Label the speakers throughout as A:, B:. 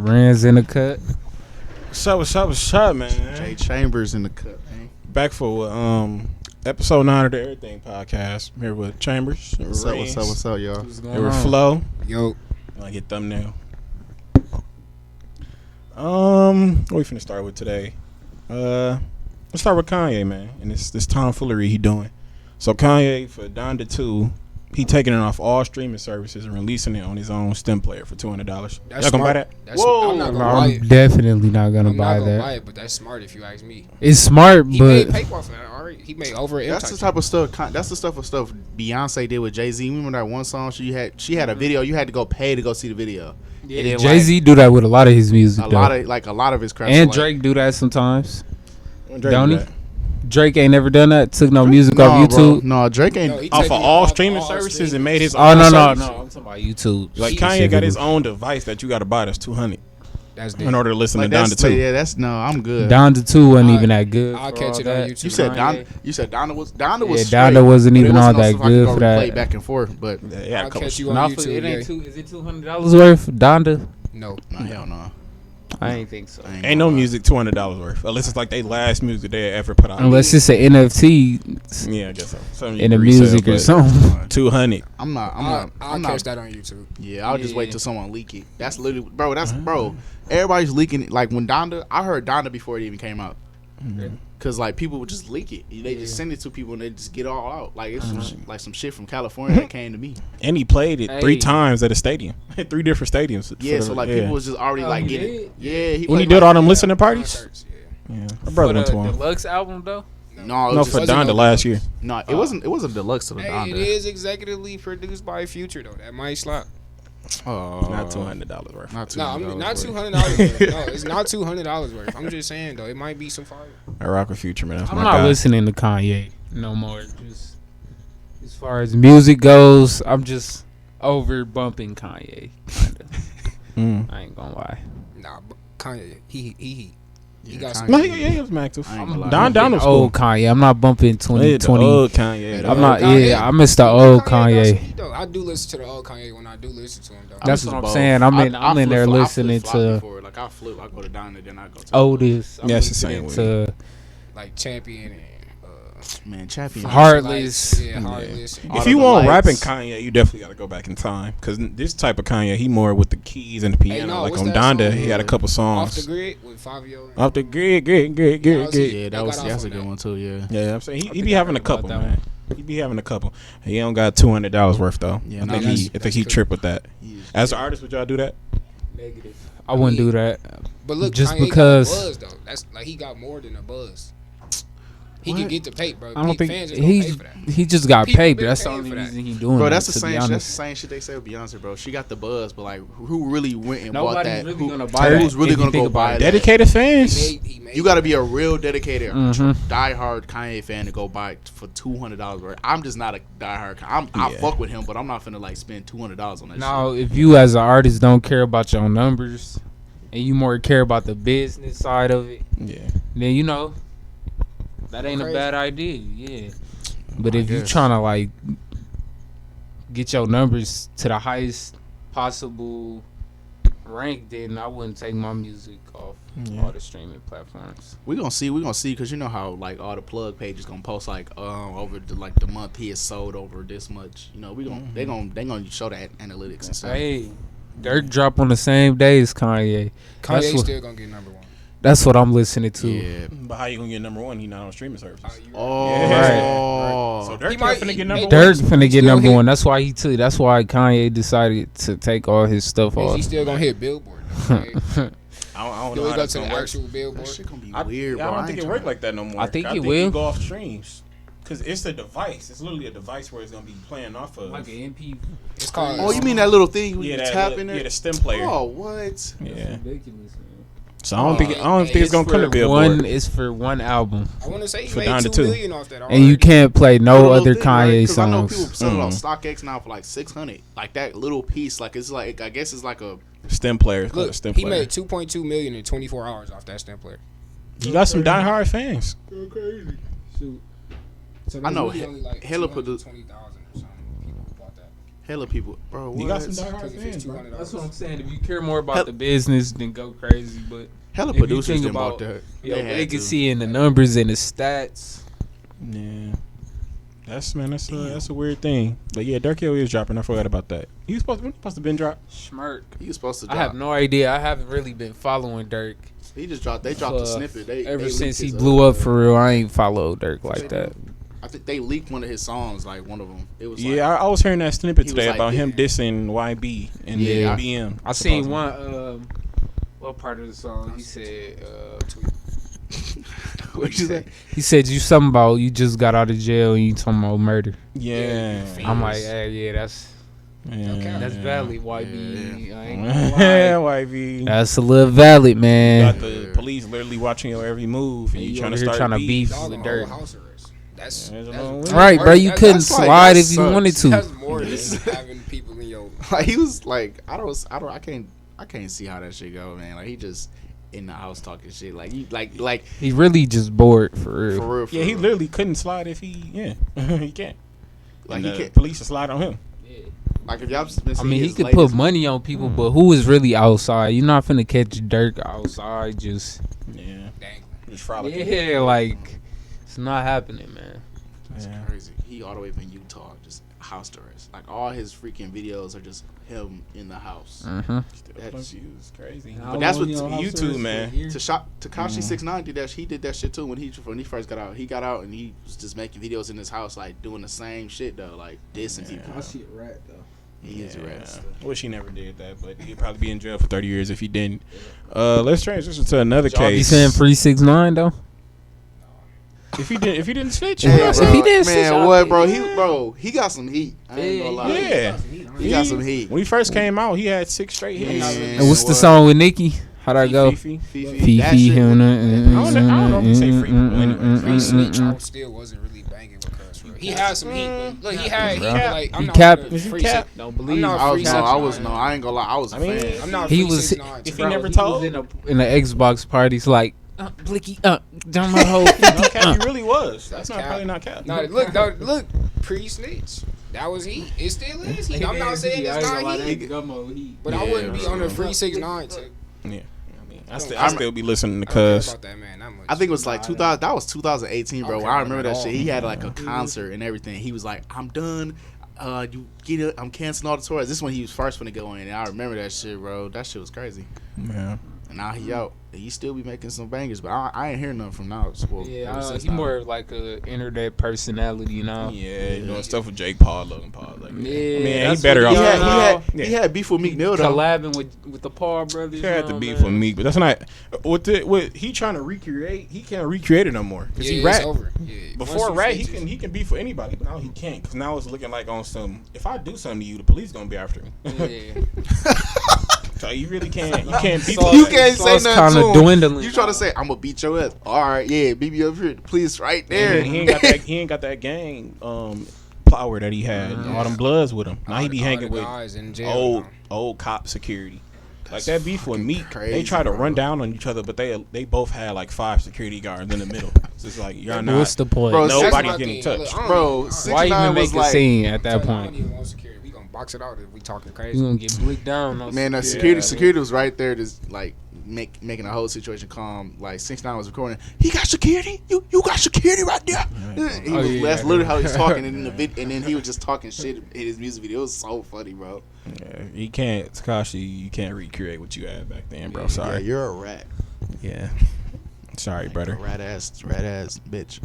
A: Rand's in the cut.
B: What's up, man?
C: Jay Chambers in the cut, man.
B: Back for episode 9 of the Errything podcast. I'm here with Chambers.
C: What's up, y'all?
B: Here with Flow.
D: Yo.
B: I get thumbnail. What we finna start with today? Let's start with Kanye, man, and this tomfoolery he doing. So Kanye for Donda 2, he taking it off all streaming services and releasing it on his own stem player for $200. Y'all gonna buy that?
D: Whoa! I'm not gonna buy it.
A: Definitely not gonna buy that.
D: Buy it, but that's smart if you ask me.
A: It's smart,
D: he
A: but
D: made paper off of that already. He made over it.
C: That's the type of stuff. That's the stuff Beyonce did with Jay-Z. Remember that one song she had a video. You had to go pay to go see the video.
A: Yeah, Jay-Z do that with a lot of his music.
C: A lot of his crap.
A: And Drake do that sometimes.
B: Don't he?
A: Drake ain't never done that. Took no music off YouTube.
C: Bro. No, Drake ain't
B: off of all streaming services and made his
A: own.
B: Oh,
A: no. I'm talking about YouTube.
B: Like Kanye got his own device that you got to buy that's $200.
D: That's
B: in order to listen to Donda 2.
C: Yeah, I'm good.
A: Donda 2 wasn't even that good.
D: I'll catch it on YouTube.
C: You said Donda was
A: Donda wasn't even all that good for that.
C: Play back and forth, but
D: I'll catch you on YouTube.
A: Is it $200 worth? Donda?
D: No,
C: hell no.
A: I ain't think so.
B: Ain't no music $200 worth unless it's like they last music they ever put out.
A: Unless it's an NFT.
B: Yeah, I guess so.
A: In the music or something.
B: $200.
C: I'll
D: catch that on YouTube.
C: Yeah, I'll just wait till someone leak it. That's literally, bro. Everybody's leaking it. Like when Donda, I heard Donda before it even came out.
B: Mm-hmm.
C: Cause like people would just leak it. They just send it to people and they just get it all out. Like it's some shit from California that came to me.
B: And he played it 3 times at a stadium, 3 different stadiums.
C: Yeah, so like people was just already like getting it. Yeah,
B: when he did all them listening parties.
D: Yeah,
B: my brother went to one.
A: Deluxe album though.
C: No,
B: for Donda last year.
C: No, it wasn't. It wasn't deluxe to the Donda.
D: It is executively produced by Future though. That might slap.
C: Oh,
B: not $200 worth.
D: Not $200 worth. No, it's not $200 worth. I'm just saying though, it might be some fire.
B: I rock with Future, man. That's
A: I'm
B: my
A: not
B: guy.
A: listening to Kanye no more. Just as far as music goes, I'm just over bumping Kanye. Kinda. I ain't gonna lie.
D: Nah, Kanye, he got some.
B: No, he was active.
C: Don
B: was
A: old Kanye. I'm not bumping 2020.
B: Old Kanye.
A: I'm not. Yeah, I missed the old Kanye.
D: I do listen to the old Kanye when I do listen to him. Though.
A: That's what I'm saying. I'm in there listening to.
C: Like I flip. I go to Donda, then I go to
A: Otis.
B: Yeah, it's the same
A: to
D: like Champion and
C: Champion.
A: Heartless.
D: Yeah, Heartless.
B: If you want rapping Kanye, you definitely got to go back in time because this type of Kanye, he more with the keys and the piano. Like on Donda, he had a couple songs.
D: Off the Grid with Fabio.
B: Off the grid.
C: Yeah, that's a good one too.
B: Yeah, I'm saying he be having a couple, man. He be having a couple. He don't got $200 worth though. Yeah, I think he tripped with that. As an artist, would y'all do that?
A: Negative. I wouldn't do that.
D: But look,
A: just
D: Kanye
A: because
D: got a buzz though. That's like he got more than a buzz. He can get the pay, bro.
A: I don't think
D: fans
A: he just got paid, but that's the only reason he doing.
C: Bro, that's
A: that,
C: the same. That's the same shit they say with Beyonce, bro. She got the buzz, but like, who really went and bought that?
A: Really gonna buy that?
C: Who's really gonna go buy that?
B: Dedicated fans.
C: You got to be a real dedicated, diehard Kanye fan to go buy it for $200 worth. I'm just not a diehard. I fuck with him, but I'm not finna like spend $200 on that.
A: Now, if you as an artist don't care about your numbers and you more care about the business side of it, then you know. That ain't a bad idea, yeah. But if you trying to like get your numbers to the highest possible rank, then I wouldn't take my music off all the streaming platforms.
C: We gonna see, because you know how like all the plug pages gonna post like over the month he has sold over this much. You know, they gonna show that analytics and stuff.
A: Hey, Dirk drop on the same day as Kanye.
D: Kanye still gonna get number 1.
A: That's what I'm listening to.
C: Yeah.
B: But how you gonna get number 1? He not on streaming services.
C: Right.
B: So Dirk finna get number 1.
A: Dirk finna get number 1. That's why That's why Kanye decided to take all his stuff off.
D: He still gonna hit Billboard. I
B: don't know how
D: that's gonna
B: work.
D: Actual Billboard.
C: That shit gonna be weird, bro.
B: I don't think it work like that no more.
A: I think it will
B: go off streams. Cause it's a device. It's literally a device where it's gonna be playing off of
A: like an MP.
D: It's called.
C: Oh, you mean that little thing when you tap in there?
B: Yeah, the stem player.
C: Oh, what?
B: Yeah.
A: Ridiculous.
B: So I don't think it's gonna come to Billboard.
A: It's for one album.
D: I want to say
B: for
D: he made $2 million off that. Already.
A: And you can't play no other Kanye
C: songs. I know people sell it on StockX now for like $600. Like that little piece, like it's like I guess it's like a
B: stem player.
D: Look, he made $2.2 million in 24 hours off that stem player.
B: You got some diehard fans.
D: Go crazy. Shoot.
C: I know
D: really only like
C: hella put the
D: 20,000 or something people who bought that.
C: Hella people, bro. What?
B: You got some diehard fans, bro.
A: That's what I'm saying. If you care more about the business, then go crazy. But
C: hella
A: if
C: producers
A: you think
C: didn't bought
A: about,
C: that.
A: they can see in the numbers and the stats.
B: Yeah. That's a weird thing. But yeah, Dirk Hill is dropping. I forgot about that. He was supposed to been dropped.
A: Schmirk.
C: He was supposed to drop.
A: I have no idea. I haven't really been following Dirk.
C: He just dropped. They dropped a snippet.
A: Ever since he blew up for real, I ain't followed Dirk like that.
C: I think they leaked one of his songs. Like one of them. It was.
B: Yeah,
C: like,
B: I was hearing that snippet today
C: like,
B: about him dissing YB and the BM.
A: I seen one. What part of the song? He said.
C: What'd you say?
A: He said you something about you just got out of jail and you talking about murder.
B: Yeah.
A: I'm like, hey, that's valid, YB. I ain't gonna lie.
B: Yeah, YB.
A: That's a little valid, man.
B: You got the police literally watching your every move, and you trying to start
A: trying to beef
D: Dog,
A: with Dirk.
D: house arrest. That's
A: Right, bro. You couldn't slide if you
C: sucks.
A: wanted to.
D: That's more than having people in your.
C: Like he was like, I can't see how that shit go, man. Like he just in the house talking shit. Like you, like
A: He really just bored for real.
C: for real.
B: Yeah, he literally couldn't slide if he he can't.
C: Like
B: And
C: he can't.
B: police will slide on him.
C: Like if y'all been
A: I
C: seeing
A: mean, he
C: his
A: could
C: latest-
A: put money on people, but who is really outside? You're not finna catch Dirk outside. Just
B: Yeah,
D: Dang.
B: just frolicking.
A: yeah, like it's not happening, man.
C: That's
B: Yeah.
C: crazy. He all the way from Utah, just house arrest. Like all his freaking videos are just him in the house.
A: Mm-hmm.
B: Still
C: That's-
B: views, crazy.
C: But that's what
B: YouTube, man.
C: Takashi 6ix9ine did that. He did that shit too when he first got out. He got out and he was just making videos in his house, like doing the same shit though, like dissing people.
E: shit rat though.
C: He is a rat.
B: I wish he never did that, but he'd probably be in jail for 30 years if he didn't. Let's transition to another
A: Y'all be
B: case.
A: saying 369 though?
B: If he didn't snitch,
C: Hey,
B: bro.
C: bro,
A: If he didn't
C: man,
A: switch
C: what,
A: out,
C: he got some heat. I ain't gonna lie.
B: Yeah.
C: He got some heat.
B: When he first came out, he had 6 straight hits.
C: Man,
A: And what's the
C: what?
A: song with Nicki? How'd I go?
B: Fifi.
C: Fifi. That
A: Fifi,
C: shit
A: him,
C: was-
B: I don't know if you say free, but anyway.
D: Free Snitch, I still wasn't really banging with Cuz. for real. He had some heat. But look, he had like I'm
A: He
D: not
A: capped.
D: gonna
B: Is he
D: free
B: capped?
D: Snitch.
A: Don't
D: I'm
A: believe.
D: not
C: I
D: free
C: was
D: Snitch.
C: I ain't gonna lie. I was a fan.
D: I'm not
A: He
D: free
A: was-
D: 6ix9ine.
B: if he
D: bro.
B: never
A: He
B: told?
A: was in the Xbox parties like Blicky down my whole
B: No cap, he really was. That's not
D: cap.
B: probably not cap.
D: No, look, pre-snitch. That was heat. It still is heat. I'm not saying it's not heat. But I wouldn't be on the free 6ix9ine.
B: Yeah. I
C: I'm-
B: still be listening to
D: I don't care
B: Cuz.
D: about that man that much.
C: I think it was like 2000. That was 2018, bro.
D: Okay,
C: I remember
D: at
C: that
D: all.
C: shit. He had like a concert and everything. He was like, "I'm done. You get it. I'm canceling all the tours." This is when he was first gonna go in, and I remember that shit, bro. That shit was crazy.
B: Yeah.
C: And now he out. He still be making some bangers, but I ain't hearing nothing from now. Well,
A: Yeah,
C: ever since
A: he
C: now.
A: more like a internet personality, you know.
B: Yeah, doing stuff with Jake Paul, Logan Paul. Like,
A: Yeah,
B: I mean, he
A: that's
B: better
A: what
B: off.
C: He had beef with Meek Mill though.
A: Collabing with the Paul brothers.
B: He had
A: you
B: to
A: know,
B: beef
A: man.
B: with me, but that's not what he trying to recreate. He can't recreate it no more because
D: Yeah,
B: he
D: it's
B: rap.
D: over. Yeah.
B: Before
D: Once you
B: rap,
D: snitches.
B: he can beef with anybody, but now he can't because now it's looking like on some. If I do something to you, the police gonna be after me.
A: Yeah.
B: So you really can't. You can't beat.
C: You can't say
A: It's
C: nothing
A: kinda
C: to him.
A: dwindling
C: You trying
A: now.
C: to say I'm gonna beat your ass? All right, yeah, beat me up here. Please, right there.
B: He ain't got that. He ain't got that gang power that he had. All them bloods with him. Now he be
D: All
B: hanging
D: the
B: with
D: guys in jail
B: old
D: now.
B: old cop security. Like that beef with Meek,
C: crazy,
B: they try to
C: bro.
B: run down on each other, but they both had like 5 security guards in the middle. So it's like you're not.
A: What's the point?
C: Bro,
B: Nobody's
D: That's my
B: getting
D: thing.
B: touched.
D: Look, I don't
C: Bro,
D: even-
C: six-
A: Why
C: 6ix9ine
A: even make
C: was
A: a
C: like-
A: scene at that
D: I don't
A: point?
D: even want security. We gonna box it out if we talking
A: You
D: crazy.
A: gonna get blicked down? On
C: Man, security was right there, just like making the whole situation calm. Like 6ix9ine was recording. He got security. You got security right there. That's literally how he's talking in the vid, and then he was just talking shit in his music video. It was so funny, bro.
B: Yeah, you can't, Takashi. You can't recreate what you had back then, bro.
C: Yeah,
B: Sorry.
C: you're a rat.
B: Yeah. Sorry, brother.
C: Rat ass bitch.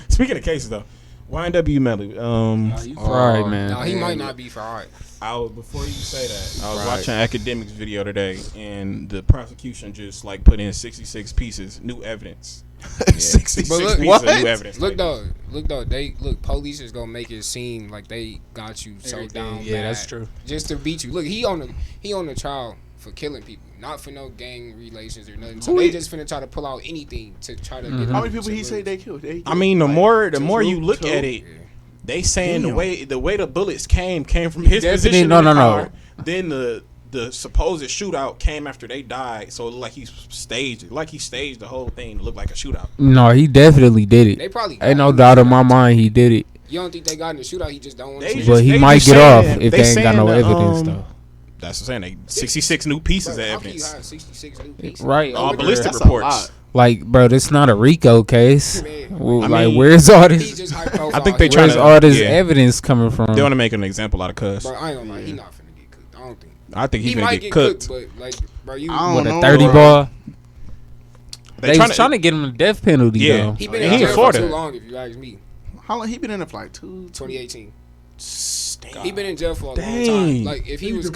B: Speaking of cases though, YNW Melly.
A: Right, man.
D: No, he might not be fried.
B: Before you say that, I was
C: Right.
B: watching Academics video today, and the prosecution just like put in 66 pieces, new evidence. 66
D: But look,
B: pieces
C: what?
B: of new evidence.
D: Look though, police is gonna make it seem like they got you so down.
A: Yeah,
D: bad
A: that's true.
D: Just to beat you. Look, he on the trial for killing people, not for no gang relations or nothing. So they just finna try to pull out anything to try to get.
C: How many people he say they killed?
B: I mean, the more you look
C: two.
B: at it,
D: Yeah.
B: they saying
C: Damn.
B: the way the bullets came from his
A: Definitely-
B: position.
A: no,
B: in the
A: no.
B: car. Then the supposed shootout came after they died, so it looked like he staged the whole thing to look like a shootout.
A: No, he definitely did it.
D: They probably
A: Ain't no
D: got
A: doubt in my mind he did it.
D: You don't think they got in the shootout? He just don't want to.
A: But he might get off if they ain't got no evidence though.
B: That's what I'm saying. 66 new pieces of evidence.
D: 66 new pieces.
A: Right.
B: All ballistic reports.
A: Like, bro, this not a RICO case. Well,
B: I
A: like,
B: mean,
A: where's all this?
B: I think they
A: where's all this evidence coming from?
B: They want to make an example out of Cuz.
D: Bro, I ain't gonna lie. He not finna get cooked. I don't think.
B: I think he
D: might
B: get cooked.
D: But like, bro, you
A: what a 30 ball. They trying to get him the death penalty.
B: Yeah,
A: though.
D: He been in jail for too long. If you ask me.
C: How long he been in there for? Like
D: 2018.
C: Damn.
D: He been in jail for a long time. Like if he was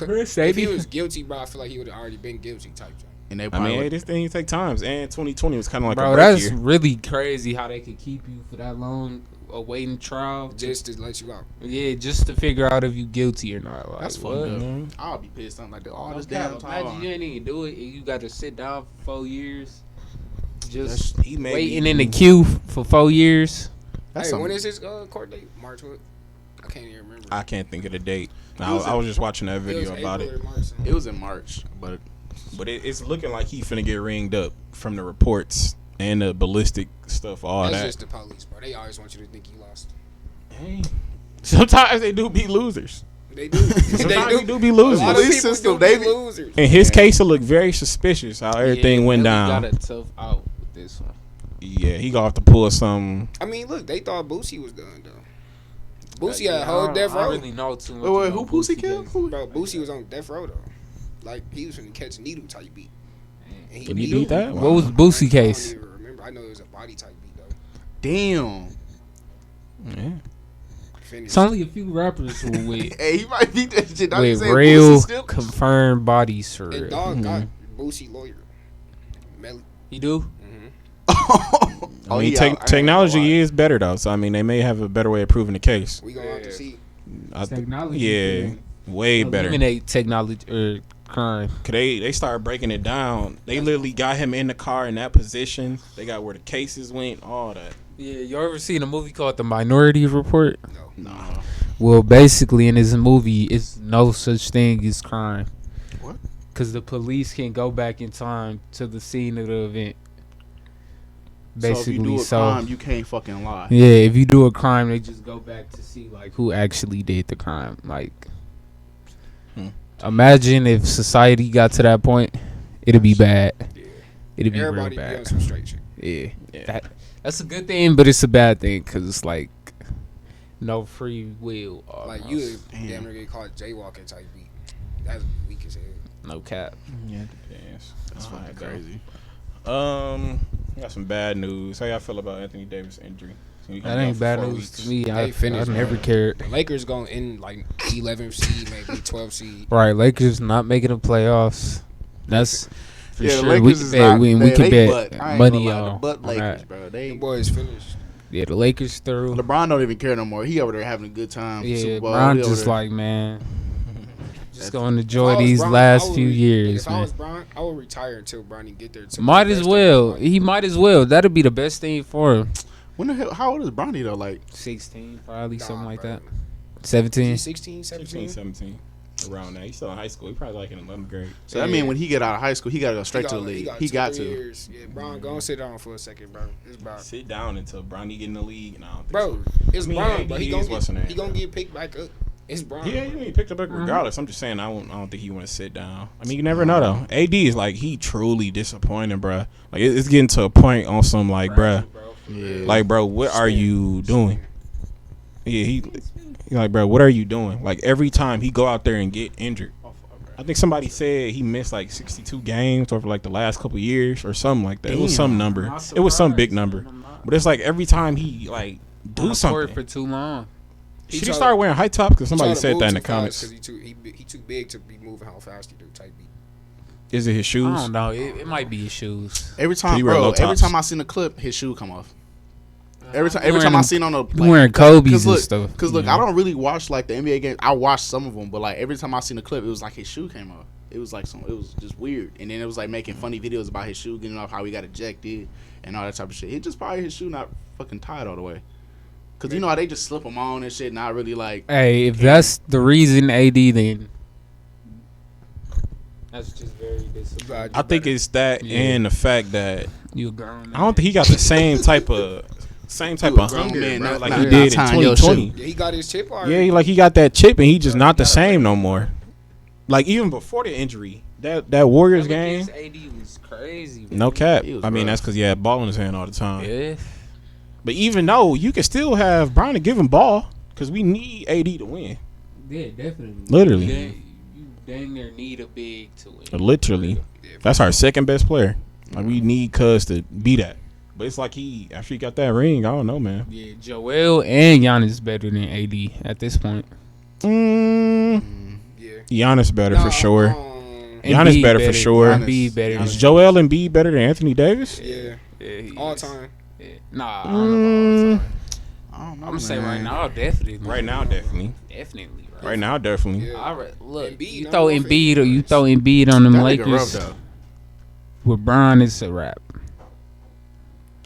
D: guilty, bro, I feel like he would have already been guilty type thing.
C: And they
B: this thing take times. And 2020 was kind of like
A: bro,
B: a break
A: that's
B: year.
A: really crazy how they could keep you for that long awaiting trial
D: just to let you out.
A: Yeah, just to figure out if you guilty or not. Like,
C: that's fucked up. I'll be pissed. I'm like all this damn time.
A: Imagine you ain't even do it. And you got to sit down for 4 years. Just waiting in the queue for 4 years.
D: Hey, when is his court date? March what? I can't even remember.
B: I can't think of the date. I was just watching that video about it.
C: It was in March, but
B: it's looking like he finna get ringed up from the reports and the ballistic stuff.
D: That's just the police, bro. They always want you to think you lost.
B: Hey, sometimes they do be losers.
D: They do.
B: Sometimes they do be losers.
D: A lot of people do be losers.
B: In his case, it looked very suspicious how everything went down.
A: Got a tough out with this one.
B: Yeah, he gonna have to pull some.
D: I mean, look, they thought Boosie was done though. Boosie had a whole death row.
A: I don't really know too much.
C: Wait, who Boosie killed?
D: Bro, Boosie was on death row though. Like he was finna catch needle type beat.
B: And he beat that.
A: What was Boosie case?
D: I don't even remember. I know it was a body type beat though.
C: Damn.
B: Yeah.
A: It's only a few rappers who with
C: hey, he might beat that shit.
A: With real confirmed bodies for
D: real. Dog got Boosie lawyer. Melly.
A: He do?
B: I mean, technology is better though, so I mean, they may have a better way of proving the case.
D: We gonna have to see.
B: Technology, way better.
A: Eliminate technology or crime.
B: Cause they started breaking it down. They literally got him in the car in that position. They got where the cases went, all that.
A: Yeah, you ever seen a movie called The Minority Report?
C: No.
A: Well, basically, in this movie, it's no such thing as crime.
C: What?
A: Because the police can go back in time to the scene of the event. Basically,
C: so if you do a crime, you can't fucking lie.
A: Yeah, if you do a crime, they just go back to see like who actually did the crime. Like, imagine if society got to that point, it'd be bad. Yeah. It'd be
D: everybody
A: real bad.
D: Be on some straight shit.
A: Yeah. That's a good thing, but it's a bad thing because it's like no free will.
D: Like you damn near get caught jaywalking type beat. That's weak as hell.
A: No cap.
B: Yeah, that's fucking crazy. I got some bad news. How y'all feel about Anthony Davis' injury?
A: That ain't bad news to me. I never cared.
D: The Lakers going in like 11th seed, maybe 12th seed.
A: Right, Lakers not making the playoffs. That's for sure.
C: Lakers
A: we can bet money on.
C: But Lakers, bro,
D: the boys finished.
A: Yeah, the Lakers through.
C: LeBron don't even care no more. He over there having a good time.
A: Yeah, LeBron just like, man, just gonna enjoy these last few years.
D: If I was Bron, I would retire until Bronny get there.
A: Might as well. He might as well. That'd be the best thing for him.
C: When the hell? How old is Bronny though? Like
A: 16, probably something like that. 17,
D: 16,
B: 17. Around that. He's still in high school. He probably like in 11th grade.
C: So that means when he get out of high school, he got to go straight to the league. He got to.
D: Years. Yeah, Bron, go and sit down for a second, bro. It's Bron.
B: Sit down until Bronny get in the league. And I don't think
D: bro,
B: so.
D: It's Bron, but he gonna get picked back up. It's Bron.
B: Yeah, he picked up regardless. I'm just saying, I don't think he want to sit down. I mean, you never know though. AD is like he truly disappointing, bro. Like it's getting to a point on some like, bro. Yeah. Like, bro, what are you doing? Yeah, he like, bro, what are you doing? Like every time he go out there and get injured. I think somebody said he missed like 62 games over like the last couple years or something like that. Damn. It was some number. It was some big number. But it's like every time he like do something
A: for too long.
B: Should he start wearing high tops? Because somebody said that in the comments.
D: Because he too big to be moving how fast he do type beat.
B: Is it his shoes?
A: I don't know. It might be his shoes.
C: Every time, bro. Every time I seen a clip, his shoe come off. Every time I seen on the
A: wearing Kobe's and stuff.
C: Because look, I don't really watch like the NBA games. I watched some of them, but like every time I seen a clip, it was like his shoe came off. It was like it was just weird. And then it was like making funny videos about his shoe getting off, how he got ejected, and all that type of shit. It just probably his shoe not fucking tied all the way. Because you know how they just slip them on and shit, not really like.
A: Hey, if that's the reason, AD, then that's just very disappointing.
B: I think it's that and the fact that
A: you grown.
B: I don't think he got the same type of same type of
C: grown
B: hunger,
C: man,
B: bro,
C: not-
B: like
C: not-
B: he
C: not
B: did in
C: tying your
B: 2020.
C: shoe.
D: Yeah, he got his chip already.
B: Yeah, he got that chip, and he just not the same no more. Like even before the injury, that Warriors game,
A: AD was crazy.
B: no cap.
C: He was
B: I mean,
C: rough.
B: that's because he had ball in his hand all the time.
A: Yeah.
B: But even though you can still have Bron to give him ball, because we need AD to win.
A: Yeah, definitely.
B: Literally.
A: You dang near need a big to win.
B: Literally, that's our second best player. Like we need Cuz to be that. But it's like after he got that ring, I don't know, man.
A: Yeah, Joel and Giannis better than AD at this point.
D: Yeah.
B: Giannis better for sure.
A: Embiid
B: Giannis better for sure.
A: Embiid better than
B: Is Joel Embiid better than Anthony Davis?
D: Yeah.
A: he
D: All
A: is.
D: time.
A: Yeah. Nah, I don't know about all time.
C: I don't know,
A: I'm gonna say
C: man.
A: right now, definitely.
B: Right now, definitely.
A: Definitely.
B: Right now, definitely.
D: Yeah.
A: All right, look,
D: Embiid,
A: you
D: number
A: throw
D: one
A: Embiid or
D: favorite.
A: you throw Embiid on them
C: That nigga
A: Lakers
C: rough, though.
A: with Bron, it's a wrap.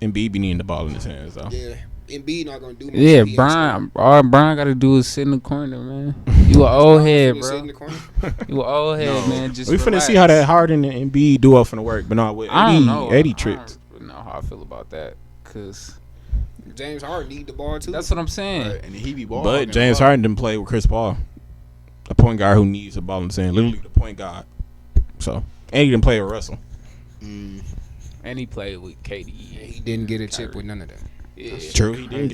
B: Embiid be needing the ball in his hands, though.
D: Yeah. Embiid not gonna do much.
A: Yeah,
D: if he ain't
A: Bron. All Bron got to do is sit in the corner, man. You an old head,
D: Finna sit in
A: bro.
D: the corner.
A: You an old head, man. Just
B: We finna
A: relax.
B: see how that Harden and Embiid duo finna work, but no, with
A: I don't know.
B: 80
A: I
B: tricked.
A: don't know how I feel about that, cause
D: James Harden need the ball too.
A: that's what I'm saying.
C: Right, and he be ball.
B: But James Harden didn't play with Chris Paul, a point guard who needs the ball in his hand, literally the point guard. So, and he didn't play with Russell.
A: And he played with KD.
D: He didn't get a chip with none of that.
A: Yeah.
B: True, he didn't.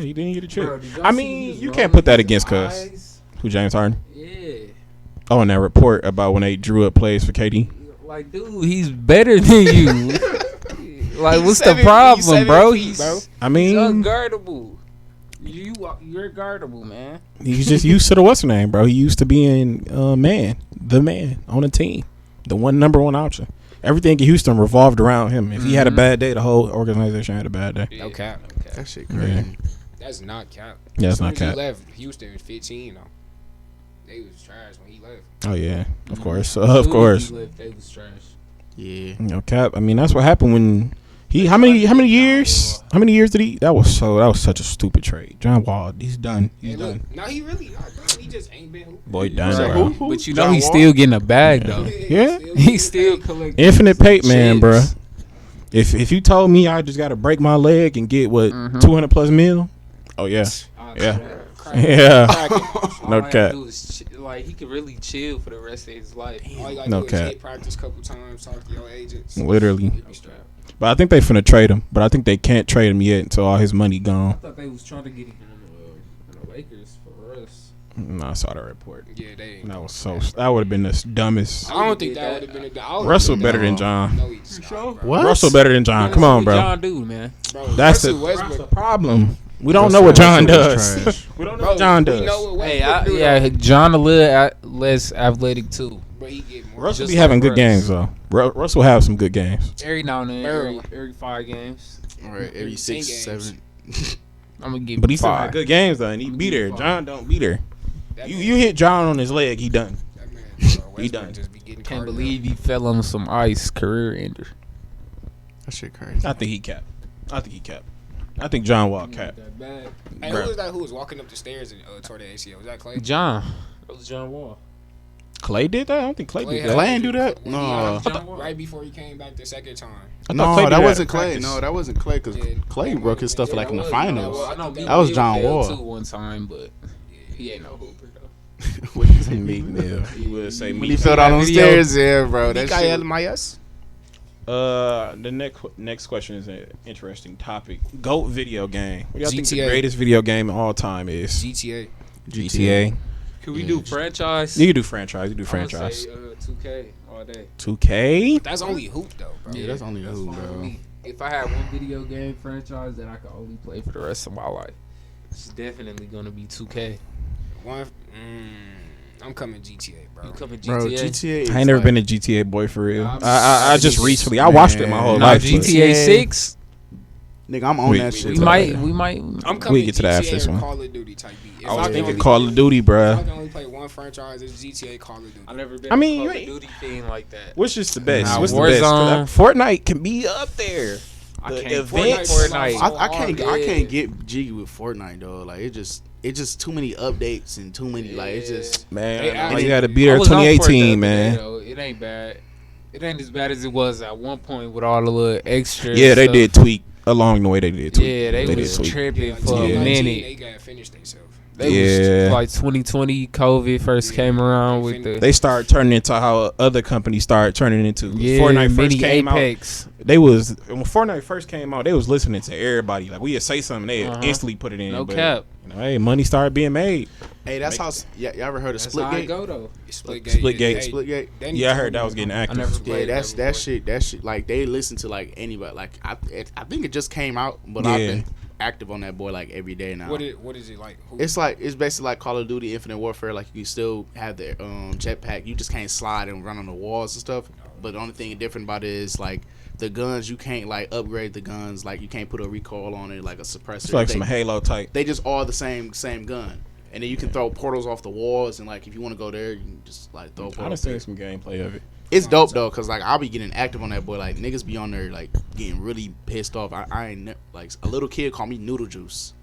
B: He didn't get a chip.
A: Bro, did y'all
B: I
A: see
B: mean,
A: he was
B: you
A: rolling
B: can't put that
A: his
B: against Cuz.
A: eyes?
B: Who, James Harden?
A: Yeah.
B: Oh, and that report about when they drew up plays for KD.
A: Like, dude, he's better than you. Like, what's the
D: 7
A: problem, bro?
D: feet, bro.
B: I
A: He's
B: mean,
A: unguardable. You're guardable, man.
B: he's just used to the what's the name, bro. He used to being the man on the team, the number one option. Everything in Houston revolved around him. If he had a bad day, the whole organization had a bad day.
D: No cap.
C: That shit crazy.
D: That's not cap.
B: Yeah, it's
D: As soon
B: not
D: as
B: cap.
D: He left Houston was 15 though. They was trash when he left.
B: Oh yeah, of course,
A: As
B: of
A: soon as
B: course.
A: he left, they was trash.
C: Yeah.
B: No cap. I mean, that's what happened when he. How many years? How many years did he? That was such a stupid trade. John Wall, he's done. He's
D: Hey, look,
B: done.
D: now he really not done. He just ain't been hooping.
B: Boy, done,
A: Right.
B: bro.
A: But you know
C: John
A: he's
C: Wall?
A: still getting a bag though.
B: Yeah.
A: He's still collecting
B: Infinite Pate, man,
A: chips.
B: bro. If you told me I just got to break my leg and get what
A: Mhm.
B: 200 plus mil, oh yeah,
A: Oh,
B: yeah,
A: crap.
B: yeah.
A: All
B: No
A: I gotta
B: cap.
A: do is like he could really chill for the rest of his life.
D: All you gotta
B: No
D: do is
B: cap.
D: hit practice a couple times, talk to your agents.
B: Literally.
D: You'll be straight.
B: But I think they finna trade him. But I think they can't trade him yet until all his money
A: I
B: gone.
A: thought they was trying to get him in the Lakers for us.
B: No, I saw that report.
D: Yeah, they ain't.
B: That was that would have been the dumbest.
D: I don't think that would have been a good.
B: Russell better than John.
D: No, he's not, bro.
C: What?
B: Russell better than John. Come on, bro.
A: John do, man.
D: Bro,
B: That's
D: Russell
B: the
D: Westbrook.
B: problem. We don't know
C: Russell
B: what John
C: Westbrook
B: does.
C: is trash.
B: We don't know
D: Bro,
B: what John does.
D: We know what
A: Hey,
D: Westbrook do,
A: yeah,
D: though,
A: John a little less athletic too.
D: but he get more.
B: Russell
A: Just
B: be having
A: like
B: good
A: Russ.
B: games though. Russell have some good games.
A: Every now and then,
D: Barely.
A: every 5 games,
C: All right, every 6,
D: games.
C: 7.
A: I'm gonna give
B: But
A: him
B: he still
A: 5.
B: had good games though, and he be there. John don't be there.
D: That
B: You
D: man-
B: you hit John on his leg, he done.
D: that man, bro, Westbrook
B: done.
D: Just be getting
A: Can't
D: cardio.
A: believe he fell on some ice, career ender.
C: That shit crazy.
B: I think he capped. I think John Wall capped.
A: That bad.
D: Hey,
B: Bruh.
D: who was that? Who was walking up the stairs and tore the ACL? Was that Clay?
A: John. That was John Wall.
B: Clay did that? I don't think Clay did
D: had-
B: that.
C: Clay ain't do that?
D: when
C: No.
D: he got right before he came back the second time.
B: I thought
C: No,
B: Clay did
C: that
B: at
C: wasn't Clay.
B: practice.
C: No, that wasn't Clay because
D: Yeah.
C: Clay broke his stuff
D: Yeah,
C: like in the
D: that was-
C: finals.
D: that
A: I know
D: That
C: was
A: Bill
C: John
A: fell
C: Wall.
A: too one time, but he ain't no hooper though.
C: What you say,
B: Meek Mill. He would say
C: When
B: Meek.
C: he fell down those
A: Video.
C: stairs, yeah, bro. That
D: Mikael
C: shit.
D: Mayas?
B: The next question is an interesting topic. GOAT video game. What do y'all think the
D: GTA.
B: greatest video game of all time is?
D: GTA.
B: GTA.
A: Can we do franchise?
B: You can do franchise. You do
A: I'm gonna
B: franchise.
A: say, 2K all day.
B: 2K.
D: That's only hoop though, bro.
C: Yeah, that's only who,
A: fine with
C: bro.
A: me. If I had one video game franchise that I could only play for the rest of my life, it's definitely gonna be 2K.
D: One. I'm coming GTA, bro.
A: You coming
C: Bro,
A: GTA?
C: GTA.
B: I ain't never been a GTA boy for real.
A: Nah, I'm
B: I just
A: serious.
B: recently. I watched it my whole
A: Nah,
B: life. but-
A: GTA 6.
C: Nigga, I'm on
B: We-
C: that
B: we
C: shit.
A: We
B: talk
A: might.
B: about
A: We might.
D: I'm coming
B: get to that after
D: GTA
B: this
D: or
B: one.
D: Call of Duty type beat. If
B: I was
D: can
B: thinking
D: only-
B: Call of Duty,
D: If I
B: bruh.
D: can only play one franchise, it's GTA Call of Duty.
A: I never been.
B: I mean,
A: a
B: you
A: Call of
B: ain't-
A: Duty thing like that.
B: What's just the best?
A: Nah,
B: What's the best? 'Cause
A: Warzone.
B: Fortnite can be up there.
A: I
B: The
A: can't.
B: events-
A: Fortnite.
C: I can't
A: Yeah.
C: get jiggy with Fortnite though. Like it's just too many updates and too many like it's just
B: Man,
D: They
B: all
D: added-
B: you got to be
A: I
B: there
A: was on Fortnite
B: 2018,
A: the other
B: man.
A: day, though. It ain't bad. It ain't as bad as it was at one point with all the little extras.
B: Yeah, they
A: stuff.
B: did tweak. along the way they did tweak.
A: Yeah, they was
B: tweak.
A: tripping for a
D: They
A: minute.
D: got finished themselves.
A: They was like 2020 COVID first came around with the.
B: They started turning into how other companies started turning into. Fortnite first came
A: Apex.
B: out. They was when Fortnite first came out. They was listening to everybody. Like we would say something, they instantly put it in.
A: No
B: but,
A: cap.
B: You know, hey, money started being made.
C: Hey, that's how. Yeah, y'all ever heard of Splitgate?
A: Go though.
C: Splitgate.
B: Yeah, I heard that was getting active.
A: I never played
C: that shit. Like they listen to like anybody. Like I think it just came out, but I've been active on that boy like every day now.
D: What is it like?
C: It's basically like Call of Duty Infinite Warfare. Like you still have the jetpack. You just can't slide and run on the walls and stuff. But the only thing different about it is like the guns. You can't like upgrade the guns. Like you can't put a recoil on it like a suppressor.
B: It's like some Halo type.
C: They just all the same gun. And then you can throw portals off the walls, and like if you want to go there, you can just like throw.
B: I done seen some gameplay of it.
C: It's dope though, cause like I'll be getting active on that boy. Like niggas be on there like getting really pissed off. I ain't like a little kid called me Noodle Juice.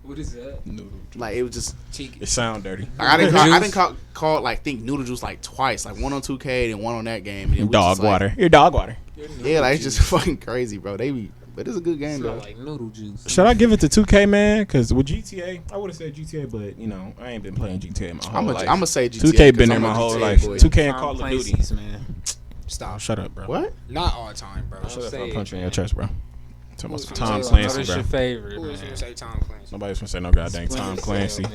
A: What is that?
B: Noodle juice.
C: Like it was just
A: Cheeky.
B: It sound dirty.
C: Like, I didn't call like think Noodle Juice like twice, like one on 2K and one on that game. And
B: Dog water. Your dog water.
C: Yeah, like it's just fucking crazy, bro. But it's a good game though.
A: Like noodle juice.
B: Should I give it to 2K, man? Because with GTA, I would have said GTA, but you know, I ain't been playing GTA my whole life.
C: I'm gonna say GTA.
B: 2K been there my whole life.
C: Boy.
B: 2K and Call of Duty.
A: Man.
D: Stop.
B: Shut up, bro.
C: What?
D: Not all time, bro.
B: Shut up! I'm punching in your chest, bro. Tom
D: Who's
B: Clancy,
A: What's
B: bro.
A: your favorite?
D: Who was
A: Man?
D: gonna say Tom Clancy?
B: Nobody's gonna say no goddamn Tom Clancy.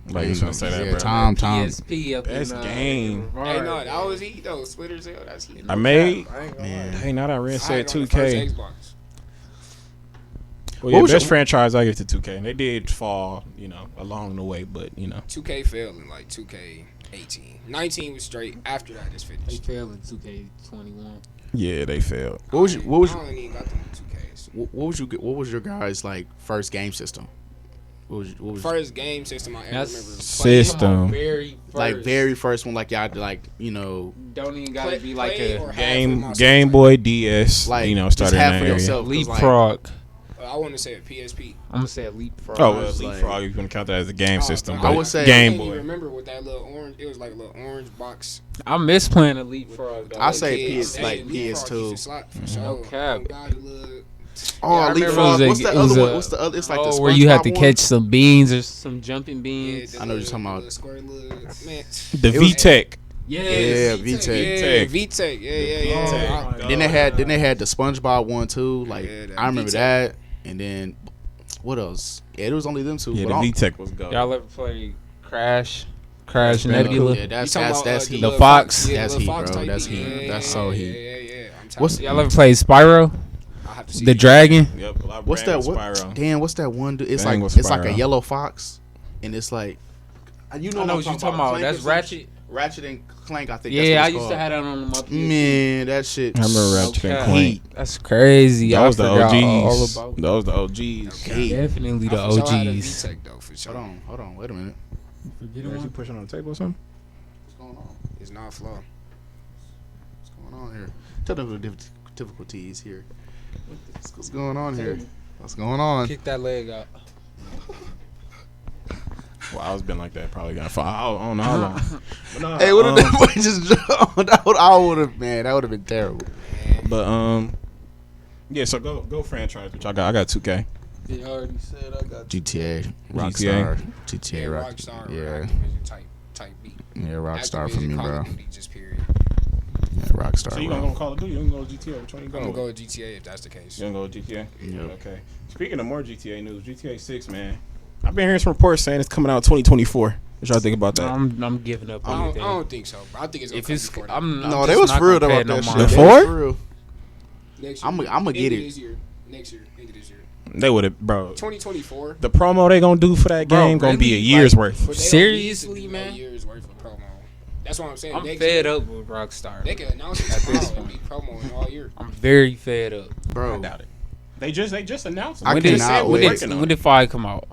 B: Nobody's gonna say that, bro.
C: Tom.
A: PSP up
B: Best
A: in,
B: game.
D: Hey, no, that was he though. Splinter Cell, that's he.
B: I made.
C: Man.
B: Hey, now that I read
D: I
B: said
D: had it on the first
B: 2K.
D: Xbox.
B: Well, yeah,
C: was
B: best
C: your-
B: franchise I give it to 2K. And they did fall, you know, along the way, but you know.
D: 2K failed in like 2K18. 19 was straight. After that, just
A: They
D: finished.
A: failed in 2K21.
B: Yeah, they failed.
C: What was
D: I don't even got them 2Ks.
C: what was your guys like first game system? What was
D: First game system I ever remember.
B: System.
A: Very first.
C: like very first one, like y'all like, you know,
A: Don't even gotta be like
D: play
A: a
D: or have for myself,
B: Game
D: like,
B: Boy DS,
C: like
B: you know,
C: just
B: started in
C: have
B: that
C: for
B: area.
C: yourself. 'Cause,
A: leapfrog.
D: I want to say a PSP.
A: I'm gonna say a leapfrog.
B: Oh,
C: was like-
B: Leapfrog, you can count that as a game system.
D: I
B: But
C: would say-
B: Game
D: I can't even
B: Boy.
D: remember what that little orange. It was like a little orange box.
A: I miss playing a leapfrog. Though.
C: I say
D: Kids,
C: PS like
D: Leapfrog
C: PS2.
D: used to slap for sure.
A: No cap.
D: God, the little-
C: Oh,
A: I remember
C: Leapfrog.
A: it was
C: What's
A: a-
C: the
A: it was
C: other one?
A: a-
C: What's the other? It's like the
A: where you had to
C: SpongeBob
A: catch some beans or some jumping
D: Yeah,
A: beans.
D: the
C: I know what you're talking
D: little
C: about.
D: square little man.
B: The
C: It was-
B: VTech.
C: Yeah,
D: Yeah,
C: VTech.
D: VTech. Yeah.
B: Oh,
C: Then they had the SpongeBob one too. Like
D: Yeah, that
C: I remember
D: VTech.
C: that. And then what else? Yeah, it was only them two.
B: Yeah,
C: but
B: the
C: I don't-
B: VTech was go.
A: Y'all ever play Crash Nebula?
C: Yeah, that's
D: the
C: heat.
A: The Fox?
D: Yeah,
C: That's
D: the
C: heat,
D: Fox
C: bro.
D: type
C: That's
D: beat.
C: heat. That's so heat.
D: Yeah. I'm
C: What's-
D: telling
A: Y'all ever play Spyro?
D: you, I have to see
A: The
D: it.
A: Dragon?
B: Yep.
C: What's that?
B: What?
C: What? Damn, what's that one? It's
B: Bang
C: like
B: with
C: it's like a
B: Spyro.
C: yellow fox, and it's like you
A: I know what you're talking about.
C: Clank
A: That's
C: or some-
A: Ratchet.
C: Ratchet and Clank. I think.
A: Yeah,
C: that's what
A: I
C: it's
A: used to
C: called.
A: have that on my PS.
C: Man, that shit.
B: I remember Ratchet and
A: Okay.
B: Clank.
A: That's crazy.
B: That
A: I
B: was the
A: forgot
B: OGs.
A: all about
B: Those the OGs.
C: Heat.
A: Definitely the
D: I for sure had a
A: OGs.
D: VTech though, for sure.
C: Hold on. Wait a minute.
B: Is you pushing on the table or something?
C: What's going on?
D: It's not flow.
C: What's going on here? Technical difficulties here. What's going on here? What's going on?
A: Kick that leg out.
B: Well, I was been like that. Probably got five. I don't know how long. But no,
C: Hey, what if that boy just dropped? I would have, man. That would have been terrible.
B: But yeah. So go franchise. Which I got 2K.
A: You already said I got
C: GTA,
B: GTA.
C: GTA, Rock.
D: Rockstar.
C: Yeah,
D: Activision type beat.
C: yeah, Rockstar for
D: Activision,
C: me,
D: Call
C: bro.
D: of Duty, just period.
C: Yeah, Rockstar,
B: So you
C: bro.
B: gonna go Call of Duty? You gonna go GTA? Which one you
D: I'm
B: going?
D: gonna go with GTA if that's the case.
B: You gonna go with GTA?
C: Yep.
B: Okay. Speaking of more GTA news, GTA 6, man. I've been hearing some reports saying it's coming out 2024. What y'all think about that?
A: I'm giving up
D: I
A: on
D: don't,
A: it.
D: I don't think so, bro. I think it's gonna
A: If
D: come
A: it's,
D: before that.
A: I'm
C: No,
A: just
C: they was
A: not
C: for real
A: gonna pay
C: about that
A: no
C: shit.
A: mind.
B: The
C: They was
B: four?
C: for real.
D: Next year.
C: I'ma get
D: End of
C: it.
D: this year. Next year. End of this year.
B: They would have, bro.
D: 2024.
B: The promo they gonna do for that
A: Bro,
B: game gonna be a
A: really?
B: year's
A: Like,
B: worth.
D: But they don't
A: Seriously,
D: need to do
A: man?
D: No years worth of promo. That's what I'm saying.
A: I'm
D: Next
A: fed
D: year,
A: up with Rockstar.
D: They can announce it
A: At this
D: tomorrow and be promoing all year.
A: I'm very fed up.
C: Bro,
B: I doubt it. They just announced it.
C: I
A: When
C: cannot wait.
A: did 5 come out?